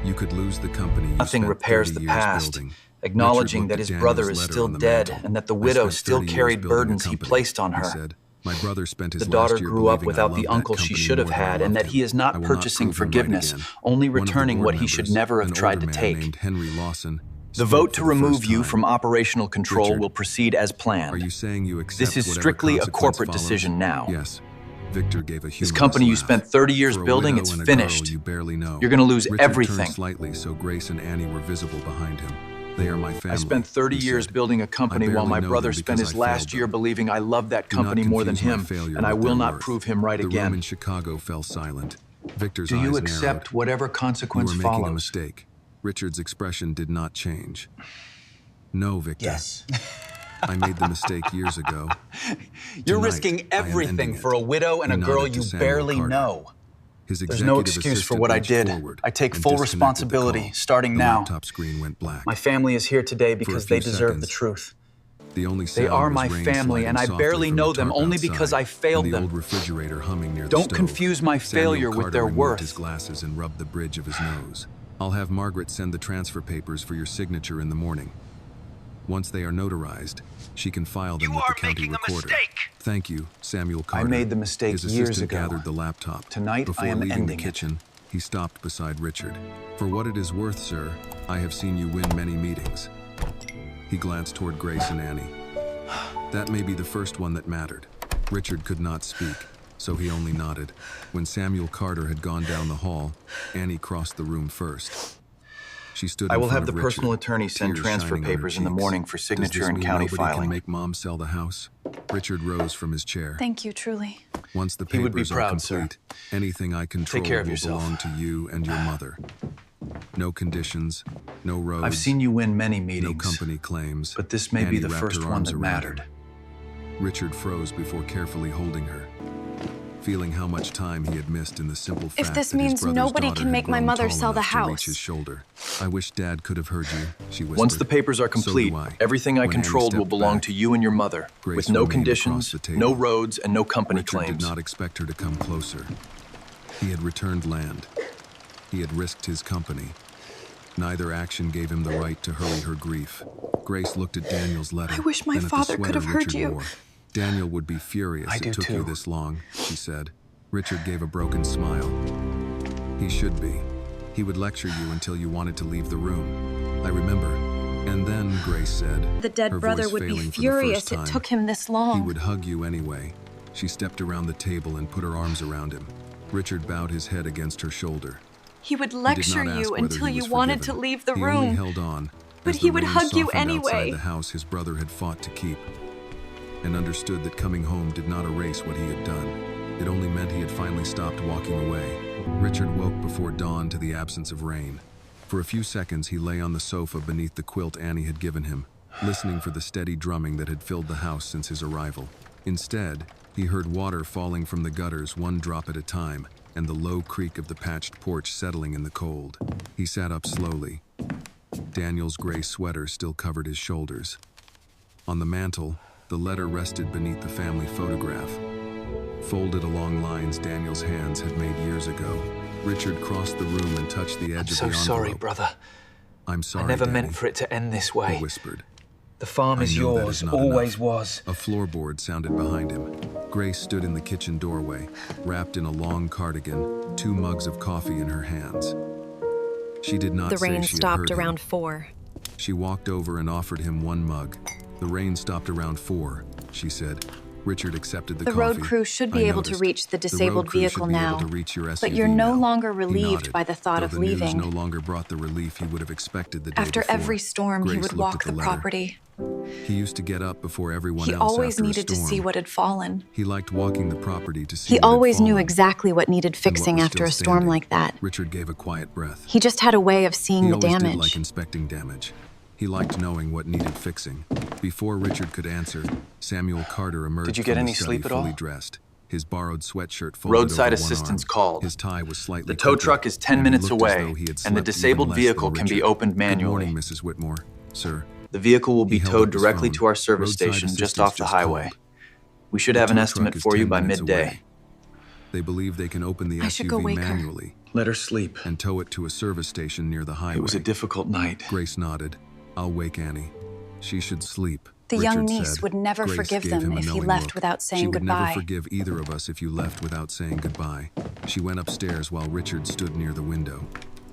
You could lose the company you Nothing spent repairs 30 the years past. building. Acknowledging Richard that looked his at brother Daniel's is letter still on the dead mantle. and that the I widow spent still 30 years carried building a burdens he company, placed on he her. said. My brother spent his The daughter last year grew up believing I without the loved that uncle she company should have more than I had, and loved that he him. is I not will not purchasing prove him right forgiveness, again. only One of the returning board what he should members, never have an tried older to man take. named Henry Lawson, The spoke vote for to the remove first you time. from operational control Richard, will proceed as Are planned. you saying you accept This is whatever strictly a consequence corporate follows? decision now. Yes. Victor gave a This humorless company you laugh. spent 30 years For a building, widow it's and a girl finished. you barely know. You're going to lose Richard everything. turned slightly so Grace and Annie were visible behind him. They are my family. I spent 30 he years said. building a company I while my barely know brother them spent because his I last failed year them. believing I loved that Do not company more than confuse my him, failure and I with will their not worth. prove him right The again. room in Chicago fell silent. Victor's Do eyes you accept narrowed. whatever You consequence are making a follows? mistake. Richard's expression did not change. No, Victor. Yes. I made the mistake years ago. You're Tonight, risking I am everything ending for it. a widow and He a girl nodded to you Samuel barely Carter. know. His There's no executive excuse for assistant what I reached did. forward I take and full disconnected the responsibility, call. starting The now. laptop screen went black. My family is here today For a because few they deserve the seconds, truth. The only They sound are was my rain family, and I sliding barely softly from know the them tarp only outside, because I failed and the them. old refrigerator humming near the Don't stove. confuse my Samuel failure with Carter their removed worth. his glasses and rubbed the bridge of his nose. I'll have Margaret send the transfer papers for your signature in the morning. Once they are notarized, she can file them with the county recorder. Thank you, Samuel Carter. I made the mistake His years assistant ago. gathered the laptop. Tonight, Before I am leaving ending the it. kitchen, he stopped beside Richard. For what it is worth, sir, I have seen you win many meetings. He glanced toward Grace and Annie. That may be the first one that mattered. Richard could not speak, so he only nodded. When Samuel Carter had gone down the hall, Annie crossed the room first. She stood I in will front have the of Richard, personal attorney send tears transfer shining on her papers in the cheeks. morning for Does signature this and mean county nobody filing. can make Mom sell the house? Richard rose from his chair. Thank you, truly. Once the He would be papers are proud, sir. complete, anything I control care of will yourself. belong to you and your mother. No conditions, no roads, I've seen you win many no meetings, company claims. but this may be Annie the wrapped first her one arms that around mattered. him. Richard froze before carefully holding her, feeling how much time he had missed in the simple fact If this that his means brother's nobody daughter can had make my grown mother tall sell the enough to reach house. his shoulder. I wish Dad could have heard you, she whispered. Once the papers are So do complete, I. everything I When Annie controlled will stepped belong back, to you and your mother, Grace with no remained conditions, across the table. no roads, and no company Richard claims. did not expect her to come closer. He had returned land. He had risked his company. Neither action gave him the right to hurry her grief. Grace looked at Daniel's letter. I wish my then at the father could sweater have heard Richard you. wore. Daniel would be furious I it do took you too. this long, she said. Richard gave a broken smile. He should be. He would lecture you until you wanted to leave the room. I remember. And then, Grace said, The dead her brother voice would be failing for the furious first it time, took him this he long. would hug you anyway. She stepped around the table and put her arms around him. Richard bowed his head against her shoulder. He would He did lecture not ask you whether until he you was wanted to forgiven. leave the He only room. held on, But as he the would rain hug you softened anyway. outside the house his brother had fought to keep, and understood that coming home did not erase what he had done. It only meant he had finally stopped walking away. Richard woke before dawn to the absence of rain. For a few seconds he lay on the sofa beneath the quilt Annie had given him, listening for the steady drumming that had filled the house since his arrival. Instead, he heard water falling from the gutters one drop at a time, and the low creak of the patched porch settling in the cold. He sat up slowly. Daniel's gray sweater still covered his shoulders. On the mantel, the letter rested beneath the family photograph, folded along lines Daniel's hands had made years ago. Richard crossed the room and touched the edge of the I'm envelope. so sorry, brother. I'm sorry, I never Danny, meant for it to end this he way. whispered. The farm is I know that yours, is not always enough. was. A floorboard sounded behind him. Grace stood in the kitchen doorway, wrapped in a long cardigan, 2 mugs of coffee in her hands. She did not The say rain she had stopped heard him. around 4. She walked over and offered him 1 mug. The rain stopped around 4, she said. Richard accepted the The coffee. road crew should be able to reach the disabled vehicle now, but you're no longer relieved by the thought of leaving. No longer brought the relief he would have expected the day After before. every storm, he would walk the property. He used to get up before everyone He else always after a needed to storm. see what had fallen. He liked walking the property to see He what had always knew fallen exactly what needed and what fixing was after still a storm standing. like that. Richard gave a quiet breath. He just had a way of seeing He the always did damage. like inspecting damage. He liked knowing what needed fixing. Before Richard could answer, Samuel Carter emerged Did you get from any the study sleep at all? fully dressed. His borrowed sweatshirt folded Roadside over one assistance arm. called. His tie was slightly The tow crooked, truck is 10 and he minutes looked as away, though he had and the slept even disabled less vehicle than can be Richard. opened manually. Good morning, Mrs. Whitmore. Sir. The vehicle will be He held towed up his directly phone. to our service Roadside station just assistance off the just highway. called. We should The have an tow estimate truck is for you 10 by minutes midday. away. They believe they can open the I should go SUV wake her. manually Let her sleep. and tow it to a service station near the highway. It was a difficult night. Grace nodded. I'll wake Annie. She should sleep. The young Richard niece said. would never Grace forgive gave them him a if he knowing left look. without saying She would goodbye. never forgive either of us if you left without saying goodbye. She went upstairs while Richard stood near the window.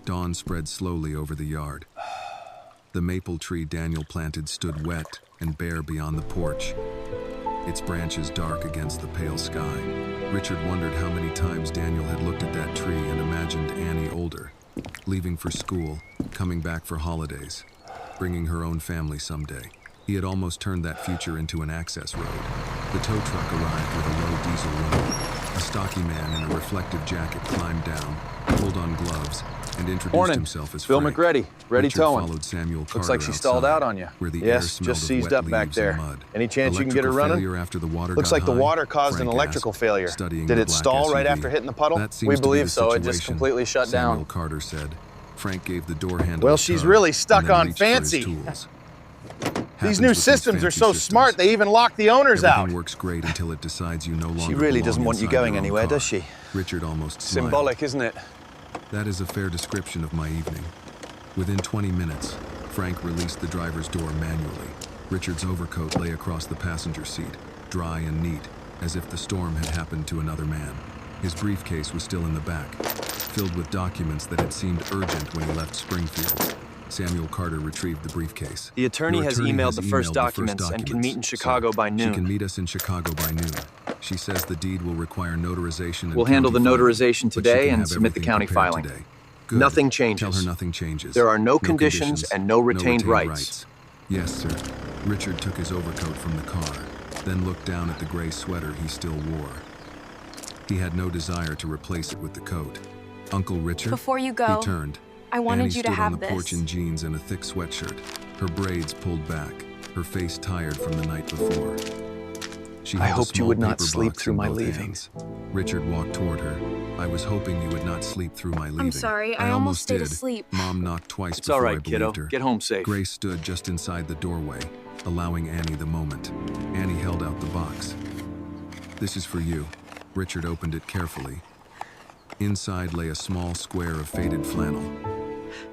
Dawn spread slowly over the yard. The maple tree Daniel planted stood wet and bare beyond the porch, its branches dark against the pale sky. Richard wondered how many times Daniel had looked at that tree and imagined Annie older, leaving for school, coming back for holidays, bringing her own family someday. He had almost turned that future into an access road. The tow truck arrived with a low diesel run. A stocky man in a reflective jacket climbed down, pulled on gloves, and introduced Morning. himself as Bill Frank. McGready, ready Richard towing. followed Samuel Looks Carter like she stalled outside, out on you. where the air Yes, smelled just of seized wet up back leaves there. and mud. Any chance you can get her Electrical running? failure after the water Looks got like the high, water caused Frank an electrical asked, failure. studying Did the it black stall right SUV. after hitting the puddle? That seems We to be believe the so. It just situation, completely shut Samuel down. Carter said. Frank gave the door handle Well, a she's tug, really stuck and then on reached for his fancy. tools. These Happens new with systems are fancy so systems. smart, they even lock the owners out. Everything works great until it decides you no longer She really belong doesn't want you inside going your own anywhere, car. does she? Richard almost smiled. Symbolic, isn't it? That is a fair description of my evening. Within 20 minutes, Frank released the driver's door manually. Richard's overcoat lay across the passenger seat, dry and neat, as if the storm had happened to another man. His briefcase was still in the back, filled with documents that had seemed urgent when he left Springfield. Samuel Carter retrieved the briefcase. The attorney Your has emailed the first documents and can meet in Chicago by She noon. can meet us in Chicago by noon. She says the deed will require notarization and We'll handle the county filing, notarization but she today can and have submit the everything county prepared filing. today. Good. Nothing changes. Tell her nothing changes. There are no conditions and no retained rights. Yes, sir. Richard took his overcoat from the car, then looked down at the gray sweater he still wore. He had no desire to replace it with the coat. Uncle Richard? Before you go, He turned. I wanted Annie you to stood have on the porch this. in jeans and a thick sweatshirt, her braids pulled back, her face tired from the night before. She I held a hoped you small would not paper sleep box through in my both leaving. hands. Richard walked toward her. I was hoping you would not sleep through my leaving. sorry, I almost stayed did. asleep. Mom knocked twice It's all before I right, kiddo. believed her. Get home safe. Grace stood just inside the doorway, allowing Annie the moment. Annie held out the box. This is for you. Richard opened it carefully. Inside lay a small square of faded flannel.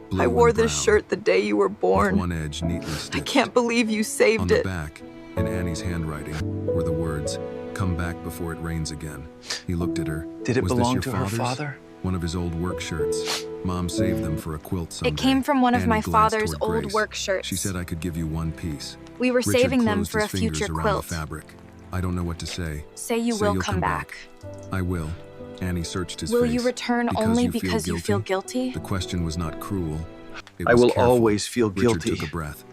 Blue I wore and this brown, shirt the day you were with born. one edge neatly I stitched. can't believe you On saved the it. back, in Annie's handwriting, were the words, "Come back before it rains again." He looked at her. Did it Was this belong your to her father's? father? One of his old work shirts. Mom saved them for a quilt someday. It came from one of Annie my glanced father's toward old Grace. work shirts. She said I could give you one piece. We were Richard saving them closed for a his fingers future around quilt. the fabric. I don't know what to say. Say you Say will you'll come back. I will. Annie searched his Will face. you return only because you feel guilty? The question was not cruel. It I was will careful. always feel Richard guilty. took a breath.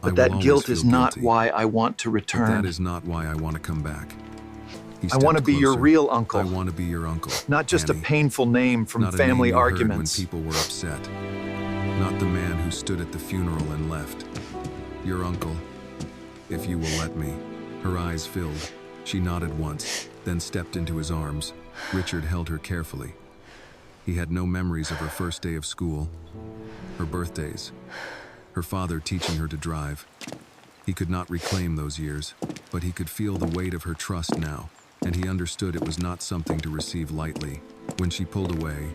I But will that always guilt feel is not guilty. why I want to But return. that is not why I want to come back. He I want to stepped be your closer. real uncle. I want to be your uncle. Not just Annie. a painful name from Not a family name you heard arguments. when people were upset. Not the man who stood at the funeral and left. Your uncle, if you will let me. Her eyes filled. She nodded once, then stepped into his arms. Richard held her carefully. He had no memories of her first day of school, her birthdays, her father teaching her to drive. He could not reclaim those years, but he could feel the weight of her trust now, and he understood it was not something to receive lightly. When she pulled away,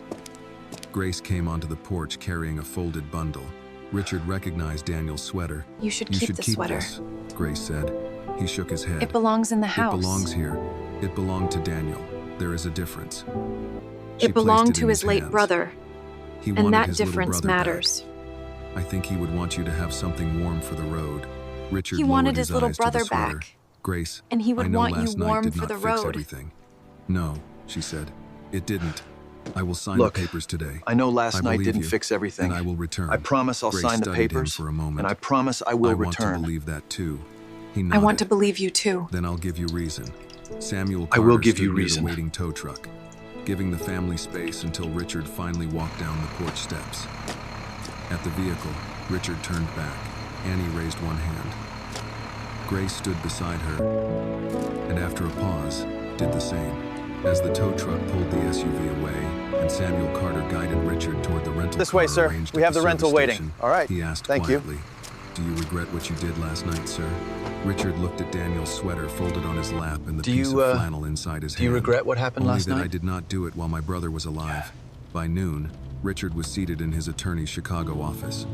Grace came onto the porch carrying a folded bundle. Richard recognized Daniel's sweater. You should "You keep should the keep sweater. this," Grace said. He shook his head. It belongs in the house. It belongs here. It belonged to Daniel. There is a difference. She It belonged placed it to in his late hands. brother, He wanted and that his little difference brother back. matters. I think he would want you to have something warm for the road. Richard He lowered wanted his his little eyes to the brother sweater. back. Grace, And he would I know want you last night warm did for not the fix road. everything. No, she said. It didn't. I will sign Look, the papers today. I know last night believe didn't you, fix everything. And I will return. I promise I'll Grace sign the studied him papers, for a moment. and I promise I will I want to return. believe that too. He I nodded. want to believe you too. Then I'll give you reason. Samuel I Carter will give stood you near reason. the waiting tow truck, giving the family space until Richard finally walked down the porch steps. At the vehicle, Richard turned back. Annie raised one hand. Grace stood beside her, and after a pause, did the same. As the tow truck pulled the SUV away, and Samuel Carter guided Richard toward the rental This car way, sir. arranged We at have the rental service waiting. station, All right. He asked Thank you. quietly, "Do you regret what you did last night, sir?" Richard looked at Daniel's sweater folded on his lap and the Do piece you, of flannel inside his hand. Do you regret what happened Only last that night? I did not do it while my brother was alive. By noon, Richard was seated in his attorney's Chicago office.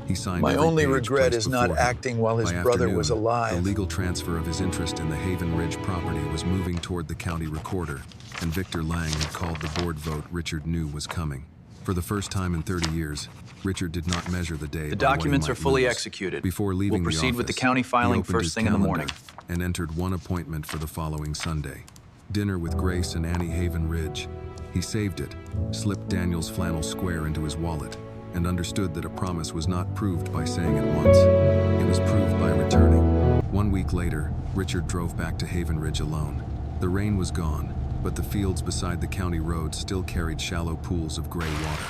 He signed My every only page regret placed is not before him. acting while his By brother was afternoon, alive. The legal transfer of his interest in the Haven Ridge property was moving toward the county recorder, and Victor Lang had called the board vote Richard knew was coming. For the first time in 30 years, Richard did not measure the day. The by what he documents might are fully lose. executed. Before leaving We'll proceed the with the office, county he filing opened first his thing in the calendar morning. and entered one appointment for the following Sunday. Dinner with Grace and Annie Haven Ridge. He saved it, slipped Daniel's flannel square into his wallet, and understood that a promise was not proved by saying it once. It was proved by returning. 1 week later, Richard drove back to Haven Ridge alone. The rain was gone, but the fields beside the county road still carried shallow pools of gray water.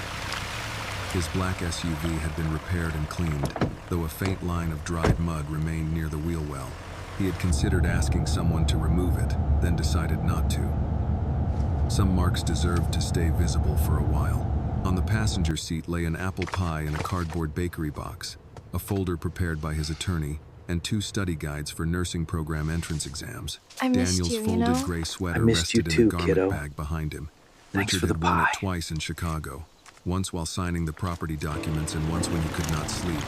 His black SUV had been repaired and cleaned, though a faint line of dried mud remained near the wheel well. He had considered asking someone to remove it, then decided not to. Some marks deserved to stay visible for a while. On the passenger seat lay an apple pie in a cardboard bakery box, a folder prepared by his attorney, and 2 study guides for nursing program entrance exams. I missed Daniel's you, you folded know? gray sweater I missed you rested too, in a garment kiddo. bag behind him. Thanks Richard for the had worn pie. it twice in Chicago, once while signing the property documents and once when he could not sleep.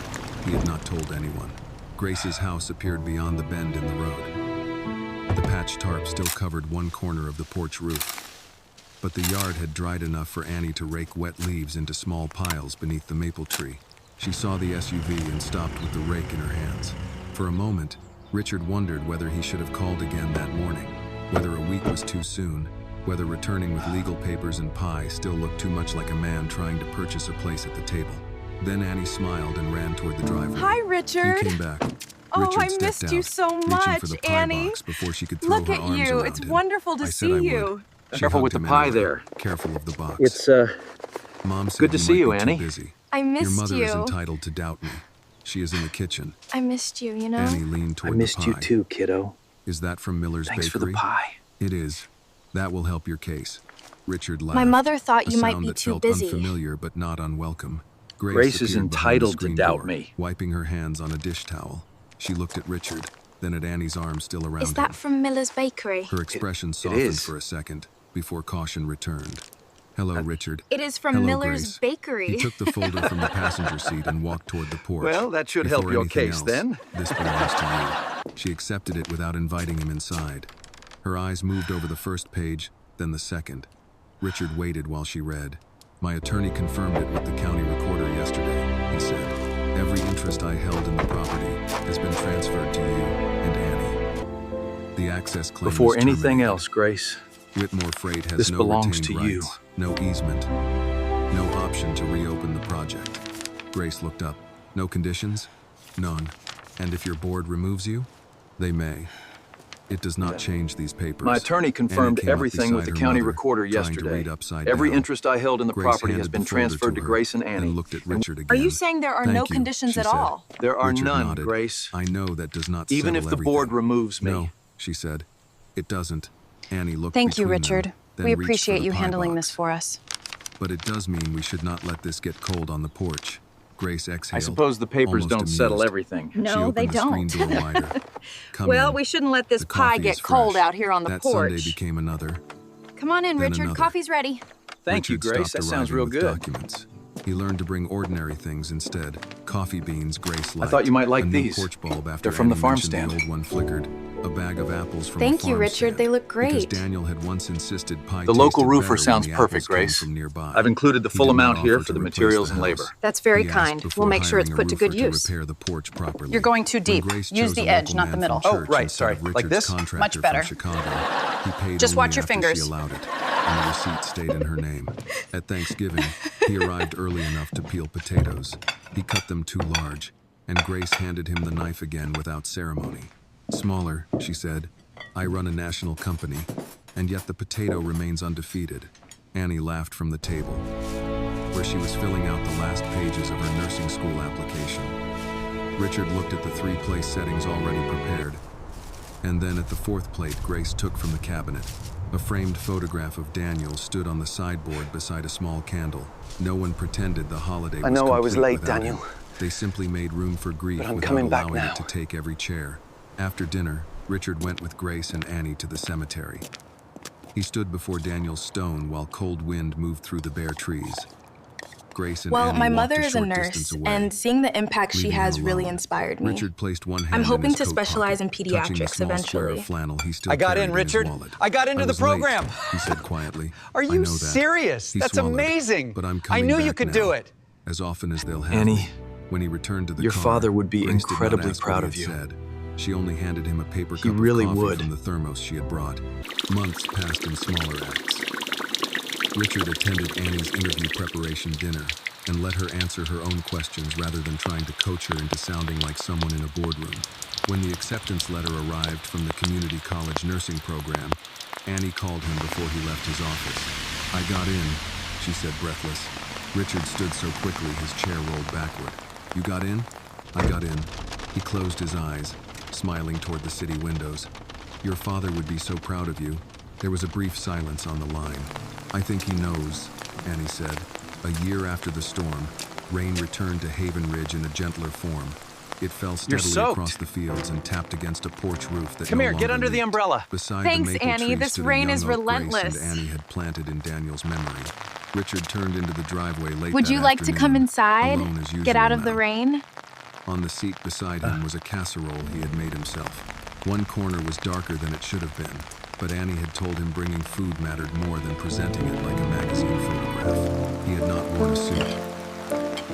He had not told anyone. Grace's house appeared beyond the bend in the road. The patch tarp still covered one corner of the porch roof. But the yard had dried enough for Annie to rake wet leaves into small piles beneath the maple tree. She saw the SUV and stopped with the rake in her hands. For a moment, Richard wondered whether he should have called again that morning, whether a week was too soon, whether returning with legal papers and pie still looked too much like a man trying to purchase a place at the table. Then Annie smiled and ran toward the driveway. Hi, Richard. He came back. Oh, Richard I stepped missed you out, so reaching much, for the pie Annie. box before she could throw Look her at arms you. around It's him. wonderful to I said see I you. would. She Careful with hugged the him pie anyway, there. careful of the box. It's, Mom said good to see you, might be too Annie. busy. I Your missed mother you. is entitled to doubt me. She is in the kitchen. I missed you, you know? Annie leaned I toward missed the pie. you too, kiddo. Is that from Miller's Thanks for Bakery? the pie. It is. That will help your case. Richard laughed. My mother thought a you might sound be that too felt busy. unfamiliar but not unwelcome. Grace is appeared behind the entitled to screen doubt door, me. wiping her hands on a dish towel. She looked at Richard, then at Annie's arm still around Is that him. from Miller's Bakery? Her expression softened is. for a second before caution returned. Hello, Richard. It is from Hello, Miller's Grace. Bakery. He took the folder from the passenger seat and walked toward the porch. Well, that should Before help your anything case, else, then. This belongs to you. She accepted it without inviting him inside. Her eyes moved over the first page, then the second. Richard waited while she read. My attorney confirmed it with the county recorder yesterday, he said. Every interest I held in the property has been transferred to you and Annie. The access claim Before was anything terminated. else, Grace, Whitmore Freight has this no belongs retained to you. rights, no easement, no option to reopen the project. Grace looked up. No conditions? None. And if your board removes you? They may. It does not change these papers. my attorney confirmed Annie came up everything with the beside her county mother, recorder trying to yesterday. read upside Every down. interest I held in the Grace property has handed been the folder transferred to her, Grace and Annie. then looked at Richard again. Are you saying there are no Thank you, conditions she at said. all? There are Richard none, nodded. Grace. I know that does not Even settle if the board everything. removes me. No, she said. It doesn't. Annie looked Thank you, between them, Richard. then We reached for appreciate the you pie handling box. this for us. But it does mean we should not let this get cold on the porch. Grace exhaled. I suppose the papers almost don't settle amused. everything. She No, opened they the screen don't. door wider. Come Well, in. we shouldn't let this The pie coffee get is cold fresh. out here on the that porch. Sunday became another. Come on in, Then Richard. another. Coffee's ready. Thank you, Richard Grace. stopped That sounds arriving real with good. documents. He learned to bring ordinary things instead. Coffee beans Grace liked. thought you might like a new these. porch bulb after They're from the Annie farm mentioned stand. The old one flickered. a bag of apples from Thank a you, farm Richard. stand, They look because great. Daniel had once insisted pie The local tasted roofer better when sounds the perfect, apples came Grace. from nearby. I've included the He full did not amount here offer for to the replace materials the and house. labor. That's very He asked kind. before We'll make sure it's hiring a put to good roofer use. repair the porch properly. You're going too When deep. Grace Use chose the a edge, local not the man middle. from Oh, church right, instead sorry. of Like Richard's this? contractor Much better. from Chicago, he paid Just only watch your after fingers. she allowed it, and the receipt stayed in her name. At Thanksgiving, he arrived early enough to peel potatoes. He cut them too large, and Grace handed him the knife again without ceremony. Smaller, she said. I run a national company, and yet the potato remains undefeated. Annie laughed from the table, where she was filling out the last pages of her nursing school application. Richard looked at the 3 place settings already prepared, and then at the 4th plate Grace took from the cabinet. A framed photograph of Daniel stood on the sideboard beside a small candle. No one pretended the holiday was I know I was complete late, without Daniel. him. They simply made room for grief But I'm without coming back allowing now. it to take every chair. After dinner, Richard went with Grace and Annie to the cemetery. He stood before Daniel's stone while cold wind moved through the bare trees. Grace and Well, Annie my walked mother a is a short nurse, distance away, and seeing the impact she leaving him has really alone. inspired me. Richard placed one hand I'm hoping in his to coat specialize pocket, in touching the pediatrics small square eventually. of flannel he still I got carried in, his Richard. wallet. I got into "I the was late," program. he said quietly. Are "I you know that." serious? He That's swallowed. amazing. But I'm I coming knew you back could now. do it. As often as they'll have Annie, me. When he returned to the your car, father would be Grace did not incredibly ask proud what of he you. had said. She only handed him a paper He cup really of coffee would. from the thermos she had brought. Months passed in smaller acts. Richard attended Annie's interview preparation dinner and let her answer her own questions rather than trying to coach her into sounding like someone in a boardroom. When the acceptance letter arrived from the community college nursing program, Annie called him before he left his office. "I got in," she said breathless. Richard stood so quickly his chair rolled backward. "You got in?" "I got in." He closed his eyes, smiling toward the city windows. "Your father would be so proud of you." There was a brief silence on the line. "I think he knows," Annie said. A year after the storm, rain returned to Haven Ridge in a gentler form. It fell steadily soaked. across the fields and tapped against a porch roof that Come no here, get longer under the leaked. umbrella. Beside Thanks, the maple Annie. tree This stood a rain young is oak Grace relentless. and Annie had planted in Daniel's memory. Richard turned into the driveway late Would that you like to come afternoon, inside? alone as Get out usual of the now. rain? On the seat beside him was a casserole he had made himself. One corner was darker than it should have been, but Annie had told him bringing food mattered more than presenting it like a magazine photograph. He had not worn a suit.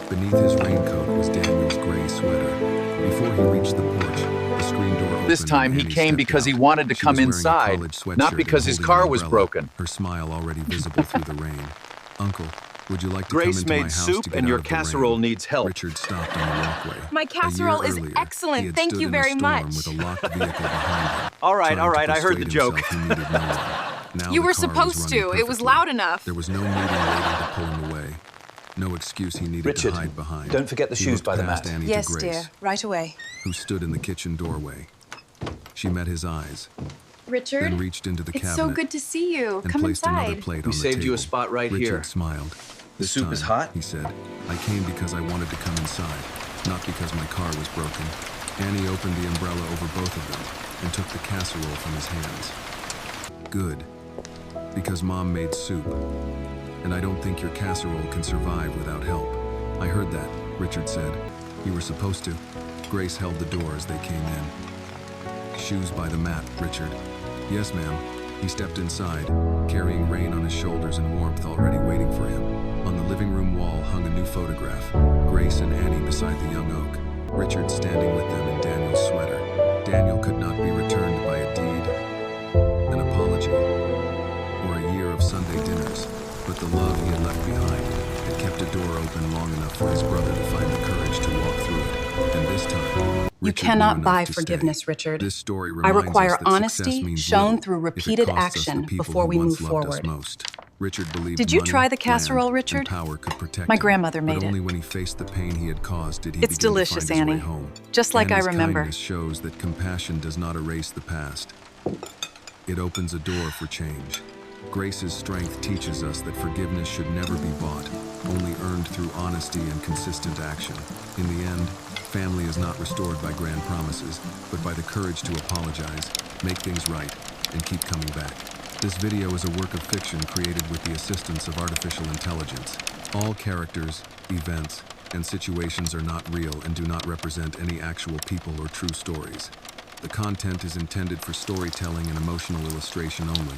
Beneath his raincoat was Daniel's gray sweater. Before he reached the porch, the screen door opened. This time and he Annie came stepped because he out. wanted to She come was wearing a inside, collared sweatshirt not and because his holding car an was umbrella, broken. her smile already visible through the rain. "Uncle, would you like to come Grace into my made house soup to get and out your of the casserole rain?" needs help. Richard stopped on the walkway. My A year casserole is earlier, excellent. he had Thank stood you in a very storm much. with a locked vehicle behind him. All right, trying to I heard the persuade joke. himself he needed no one. Now You the were car was supposed running to. It was perfectly. loud enough. There was no meeting waiting to pull him away. No excuse he needed Richard, to hide behind. don't forget the He shoes looked by the past mat. Annie Yes, to Grace, dear. Right away. who stood in the kitchen doorway. She met his eyes, Richard, then reached into the it's cabinet so good to see you. and Come placed another inside. plate We on the saved table. you a spot right Richard here. smiled. The "This soup is time," hot? he said, "I came because I wanted to come inside, not because my car was broken." Annie opened the umbrella over both of them and took the casserole from his hands. "Good, because Mom made soup, and I don't think your casserole can survive without help." "I heard that," Richard said. "You were supposed to." Grace held the door as they came in. "Shoes by the mat, Richard." "Yes, ma'am." He stepped inside, carrying rain on his shoulders and warmth already waiting for him. On the living room wall hung a new photograph, Grace and Annie beside the young oak, Richard standing with them in Daniel's sweater. Daniel could not be returned by a deed, an apology, or a year of Sunday dinners, but the love he had left behind had kept a door open long enough for his brother to find the courage to walk through it. And this time, You Richard cannot knew enough buy to forgiveness, stay. Richard. This story I reminds require us that success honesty means shown little through if it repeated costs us the action people before who we once move loved us forward. most. Richard believed Did you money, try the casserole, land, Richard? and power could protect My him, grandmother but made it. only when he faced the pain he had caused did he It's begin delicious, to find his Annie. way home. Just like I Annie's remember. kindness shows that compassion does not erase the past. It opens a door for change. Grace's strength teaches us that forgiveness should never be bought, only earned through honesty and consistent action. In the end, family is not restored by grand promises, but by the courage to apologize, make things right, and keep coming back. This video is a work of fiction created with the assistance of artificial intelligence. All characters, events, and situations are not real and do not represent any actual people or true stories. The content is intended for storytelling and emotional illustration only.